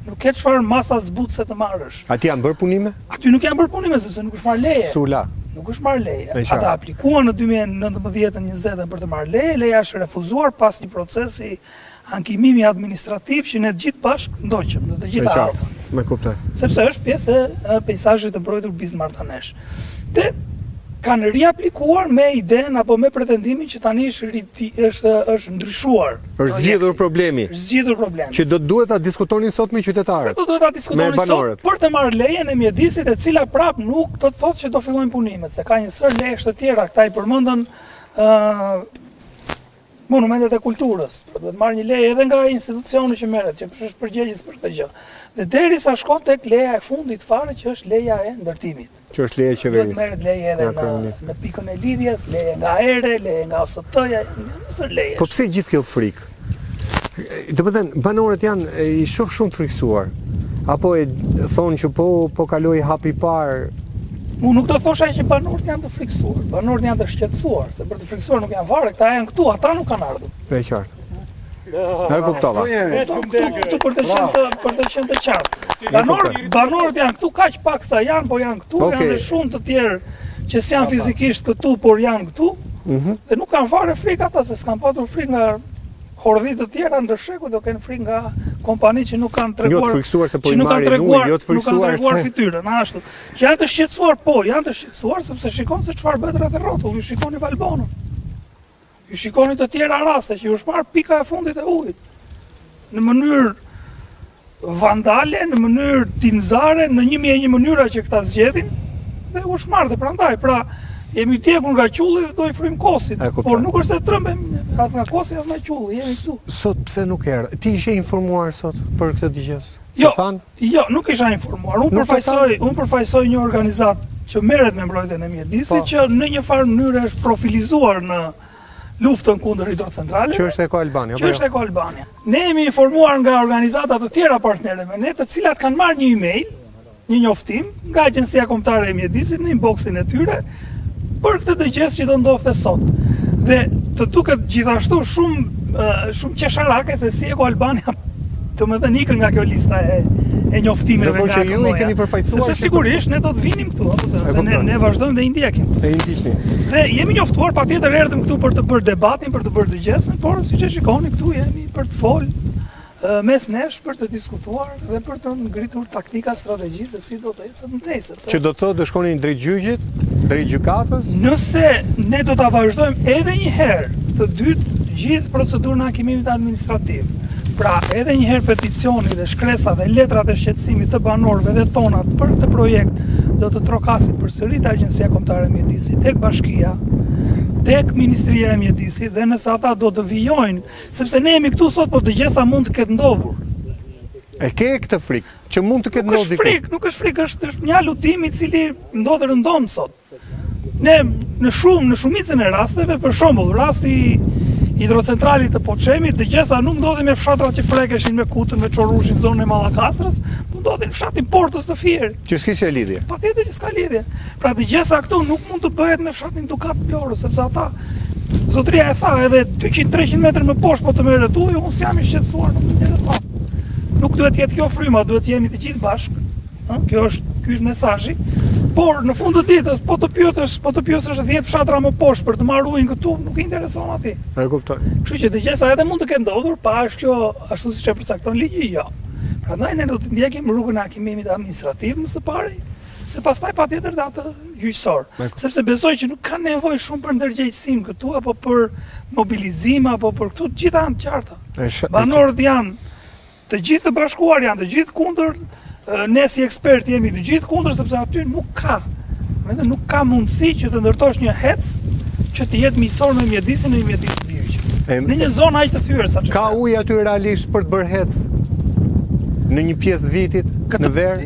Nuk ke çfarë masa zbutse të marrësh. Aty janë bërë punime? Aty nuk janë bërë punime sepse nuk është marrë leje. Sula. Nuk është marrë leje. Ata aplikuan në 2019-20 për të marrë leje, leja është refuzuar pas një procesi ankimimi administrativ që ne të gjithë bashkë ndoqëm në të gjitha anët. Me kuptoj. Sepse është pjesë e peizazhit të mbrojtur Bismarckanesh. Dhe kanë riaplikuar me idenë apo me pretendimin që tani është ndryshuar. Është zgjidhur problemi. Është zgjidhur problemi. Që do duhet ta diskutonin sot me qytetarët. Do ta diskutonin sot për të marrë lejen e mjedisit, e cila prap nuk do të thotë që do fillojnë punimet, se ka një sër lejesh të tjera, këta i përmendën monumentet e kulturës. Do të marrë një leje edhe nga institucioni që merret, që është përgjegjës për këtë gjë. Dhe derisa shkon tek leja e fundit fare, që është leja e ndërtimit. Që është leje e Do të qeverisë. merret leje edhe në pikën e lidhjes, leje nga ere, leje nga OST-ja, nëse leje. Po pse gjithë kjo frikë? Do të thënë, banorët janë i shoh shumë të frikësuar. Apo e thonë që po kaloi hapi i parë. Unë nuk do thosha që banorët janë të frikësuar, banorët janë të shqetësuar, se për të frikësuar nuk janë varë, këta janë këtu, ata nuk kanë ardhur. E qartë. E kuptova. Këtu për të qenë të qartë. Banorët janë këtu, kaq pak sa janë, po janë këtu, janë dhe shumë të tjerë që s'janë fizikisht këtu, por janë këtu, dhe nuk kanë fare frikë ata, se s'kanë patur frikë nga hordhit të tjera ndër sheku, do kenë frikë nga kompani që nuk kanë treguar, që nuk kanë treguar fytyrën, ashtu. Që janë të shqetësuar, po, janë të shqetësuar sepse shikon se çfarë bëhet rreth rrotull, ju shikoni Valbonën. Ju shikoni të tjera raste që ju shmar pika e fundit e ujit. Në mënyrë vandale, në mënyrë tinzare, në 1001 mënyra që këta zgjedhin, dhe u shmar dhe prandaj, pra jemi tjekur nga qulli dhe do i frymë kosit, por nuk është se trëmbem as nga kosi as nga qulli, jemi këtu. Sot pse nuk erdhe? Ti ishe informuar sot për këtë dëgjes? Jo, nuk isha informuar. Unë përfaqësoj një organizat që merret me mbrojtjen e mjedisit, që në një farë mënyrë është profilizuar në luftën kundër hidrocentraleve. Që është Eko Albania. Që është Eko Albania. Ne jemi informuar nga organizata të tjera partnerë me ne, të cilat kanë marrë një email, një njoftim nga Agjencia Kombëtare e Mjedisit në inboxin e tyre për këtë dëgjes që do ndodhte sot. Dhe të duket gjithashtu shumë qesharake se si Eko Albania të më thënë ikën nga kjo lista e njoftimeve nga Ekonoja. Sepse sigurisht ne do të vinim këtu, dhe ne vazhdojmë dhe i ndjekim. Dhe jemi njoftuar, patjetër erdhëm këtu për të bërë debatin, për të bërë dëgjesën, por siç e shikoni këtu jemi për të folë mes nesh, për të diskutuar dhe për të ngritur taktika strategjisë se si do të ecet më tej. Që do të thotë do shkonin drejt gjyqit, drejt gjykatës? Nëse ne do ta vazhdojmë edhe një herë të dytë gjithë procedurën e hakimimit administrativ, pra edhe një herë peticioni dhe shkresa dhe letrat e shqetësimit të banorëve dhe tonat për këtë projekt do të trokasin përsëri te Agjencia Kombëtare e Mjedisit, tek Bashkia, tek Ministria e Mjedisit, dhe nëse ata do të vijojnë, sepse ne jemi këtu sot, por dëgjesa mund të ketë ndodhur. E ke këtë frikë që mund të ketë ndodhur? Nuk është frikë, është një aludim i cili ndodh rëndom sot. Ne në shumicën e rasteve, për shembull, rasti hidrocentralit të Poçemit, dëgjesa nuk ndodhi me fshatrat që prekeshin me Kutën, me Çorrushin, zonën e Mallakastrës, ndodhin fshatin Portës të Fierit. Që s'kishte lidhje. Patjetër që s'ka lidhje. Pra dëgjesa këtu nuk mund të bëhet me fshatin Dukat Florës, sepse ata zotëria e tha edhe 200-300 metrë më poshtë po të merret uji, unë s'jam i shqetësuar, nuk më intereson. Nuk duhet jetë kjo fryma, duhet jemi të gjithë bashkë. Ky është mesazhi. Por në fund të ditës, po të pyetësh 10 fshatra më poshtë për të marrë ujin këtu, nuk i intereson atij. E kuptoj. Kështu që dëgjesa edhe mund të ketë ndodhur, pa është kjo ashtu siç e përcakton ligji, jo. Prandaj ne do të ndjekim rrugën e hakimimit administrativ më së pari, dhe pastaj patjetër dhe atë gjyqësor. Sepse besoj që nuk ka nevojë shumë për ndërgjegjësim këtu apo për mobilizim apo për këtu, të gjitha janë të qarta. Banorët janë të gjithë të bashkuar, janë të gjithë kundër. Ne si ekspert jemi të gjithë kundër, sepse aty nuk ka mundësi që të ndërtosh një hec që të jetë miqësor me mjedisin e mjedis Birq. Në një zonë aq të thyer sa ç'është. Ka ujë aty realisht për të bërë hec në një pjesë të vitit, në verë?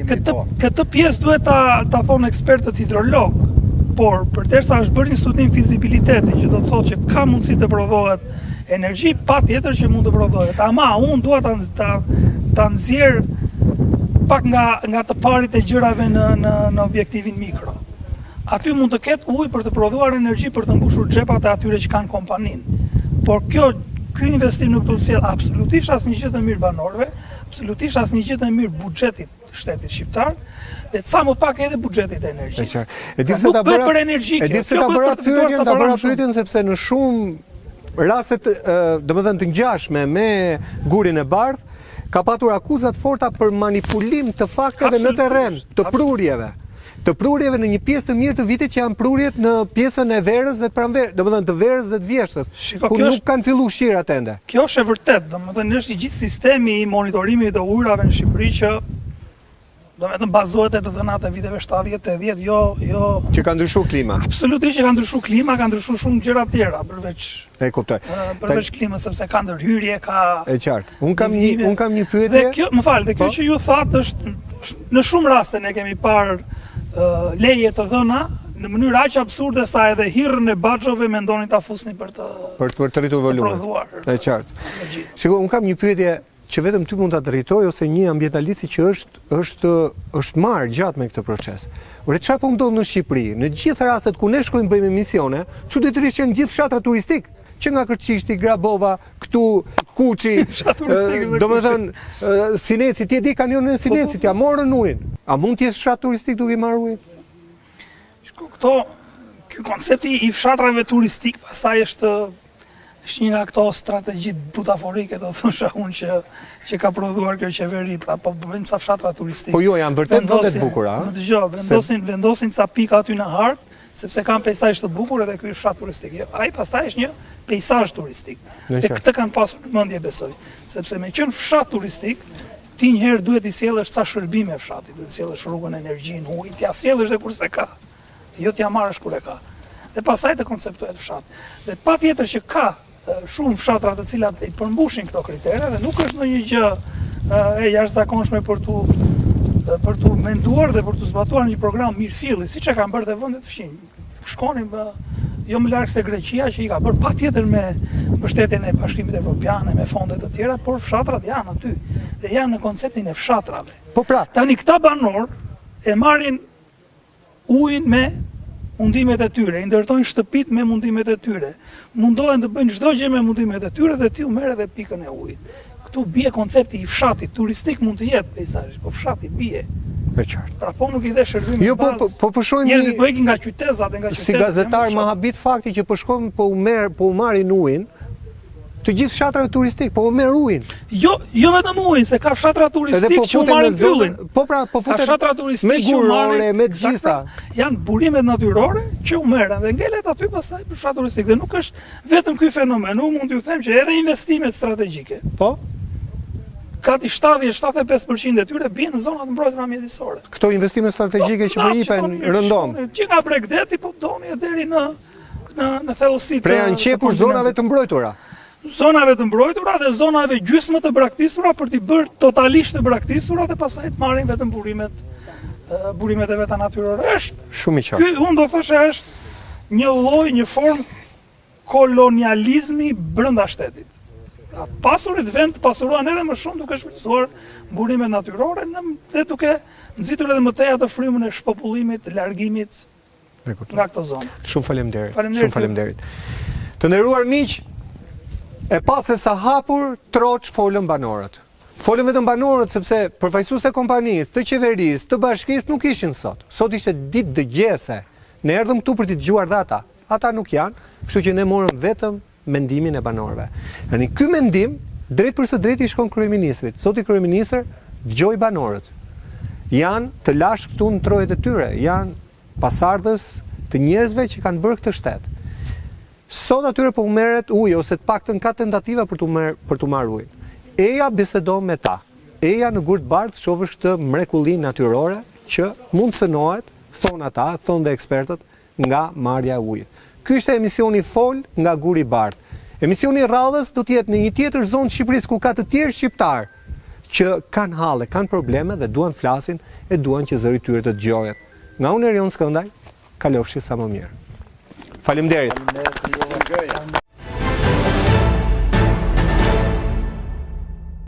Këtë pjesë duhet ta thonë ekspertët hidrolog, por përderisa është bërë një studim fizibiliteti që do të thotë që ka mundësi të prodhohet energji, patjetër që mund të prodhohet. Ama unë dua ta nxjerr pak nga të parit e gjërave në objektivin mikro. Aty mund të ketë ujë për të prodhuar energji për të mbushur xhepat e atyre që kanë kompaninë. Por ky investim nuk do të sjellë absolutisht asnjë gjë të mirë banorëve, absolutisht asnjë gjë të mirë buxhetit të shtetit shqiptar, dhe sa më pak edhe buxhetit të energjisë. Nuk bëhet për energji. E di pse ta bëra pyetjen sepse në shumë rastet, domethënë të ngjashme me gurin e bardh, ka patur akuzat forta për manipulim të fakteve në terren, të prurjeve, të prurjeve në një pjesë të mirë të vitit që janë prurjet në pjesën e verës dhe të pranverës, domethënë të verës dhe të vjeshtës, ku nuk kanë filluar shirat ende. Kjo është e vërtet, domethënë është i gjithë sistemi i monitorimit të ujrave në Shqipëri që domethënë bazohet te të dhënat e viteve 70-80, jo që ka ndryshuar klima. Absolutisht që ka ndryshuar klima, ka ndryshuar shumë gjëra tjera përveç E kuptoj. Përveç klimës, sepse ka ndërhyrje, ka E qartë. Un kam një pyetje. Dhe kjo, më fal, dhe kjo që ju thatë është në shumë raste ne kemi parë leje të dhëna në mënyrë aq absurde sa edhe hirrën e baxhove mendonin ta fusnin për të rritur volumin. E qartë. Shikoj, un kam një pyetje që vetëm ty mund ta drejtoj ose një ambientalisti që është marrë gjatë me këtë proces. Ore çfarë po ndodh në Shqipëri? Në gjithë rastet ku ne shkojmë bëjmë emisione, çuditërisht janë gjithë fshatra turistik. Që nga Kërçishti, Grabova, këtu Kuçi, domethënë Sineci, ti e di kanionin e Sinecit, ja morën ujin. A mund të jesh fshat turistik duke marrë ujin? Ky koncepti i fshatrave turistik pastaj është një nga këto strategjitë butaforike, do thosha unë që ka prodhuar kjo qeveri, pra po bëjnë ca fshatra turistik. Po jo, janë vërtet vende të bukura. Dëgjoj, vendosin ca pika aty në harp, sepse kanë peizazh të bukur edhe ky është fshat turistik. Ai pastaj është një peizazh turistik. Dhe këtë kanë pasur në mendje besoj, sepse me qenë fshat turistik, ti njëherë duhet i sjellësh ca shërbime fshatit, duhet i sjellësh rrugën, energjinë, ujin, t'ia sjellësh edhe kur s'e ka. Jo t'ia marrësh kur e ka. Dhe pastaj të konceptohet fshat. Dhe patjetër që ka shumë fshatra të cilat i përmbushin këto kritere dhe nuk është ndonjë gjë e jashtëzakonshme për tu menduar dhe për tu zbatuar një program mirëfilli, siç e kanë bërë dhe vendet fshinj. Shkonin jo më larg se Greqia që i ka bërë patjetër me mbështetjen e Bashkimit Evropian, me fonde të tjera, por fshatrat janë aty dhe janë në konceptin e fshatrave. Po pra, tani këta banor e marrin ujin me mundimet e tyre, i ndërtojnë shtëpit me mundimet e tyre, mundohen të bëjnë çdo gjë me mundimet e tyre dhe ti u merr edhe pikën e ujit. Këtu bie koncepti i fshatit, turistik mund të jetë peizazhi, po fshati bie. E qartë. Pra po nuk i dhe shërbim. Jo, po shohim njerëzit po ikin nga qytetat dhe nga qytetet. Si gazetar më habit fakti që po shkojmë po u marrin ujin të gjithë fshatrave turistik, po u merr ujin. Jo vetëm ujin, se ka fshatra turistik që u marrin pyllin. Po pra, po futet. Ka fshatra turistik që u marrin me të gjitha. Janë burimet natyrore që u merren dhe ngelet aty pastaj për fshat turistik. Dhe nuk është vetëm ky fenomen, unë mund t'ju them që edhe investimet strategjike. Po. Gati 70-75% e tyre bien në zonat mbrojtura mjedisore. Këto investime strategjike që po jipen rëndom. Që nga Bregdeti po doni deri në thellësitë. Pra janë qepur zonave të mbrojtura. Zonave të mbrojtura dhe zonave gjysmë të braktisura për t'i bërë totalisht të braktisura dhe pastaj të marrin vetëm burimet e veta natyrore. Është shumë i qartë. Ky unë do thosha është një lloj, një formë kolonializmi brenda shtetit. Pasurit vend të pasuruan edhe më shumë duke shfrytzuar burimet natyrore dhe duke nxitur edhe më tej atë frymën e shpopullimit, të largimit nga këto zonë. Shumë faleminderit. Të nderuar miq, e pa se sa hapur, troç folën banorët. Folën vetëm banorët sepse përfaqësuesit e kompanisë, të qeverisë, të bashkisë nuk ishin sot. Sot ishte ditë dëgjese. Ne erdhëm këtu për t'i dëgjuar dhe ata. Ata nuk janë, kështu që ne morëm vetëm mendimin e banorëve. Tani ky mendim drejt për së drejti shkon kryeministrit. Zoti kryeministër dëgjoi banorët. Janë të lash këtu në trojet e tyre, janë pasardhës të njerëzve që kanë bërë këtë shtet. Sot atyre po u merret ujë ose të paktën ka tentativa për të marrë ujë. Eja bisedon me ta. Eja në gurë të bardhë shohësh këtë mrekullinë natyrore që mund sënohet, thonë ata, thonë dhe ekspertët, nga marrja e ujit. Ky ishte emisioni Fol nga Guri i Bardhë. Emisioni radhës do të jetë në një tjetër zonë të Shqipërisë ku ka të tjerë shqiptar që kanë halle, kanë probleme dhe duan flasin e duan që zëri tyre të dëgjohet. Nga unë Erion Skëndaj, kalofshi sa më mirë. Faleminderit.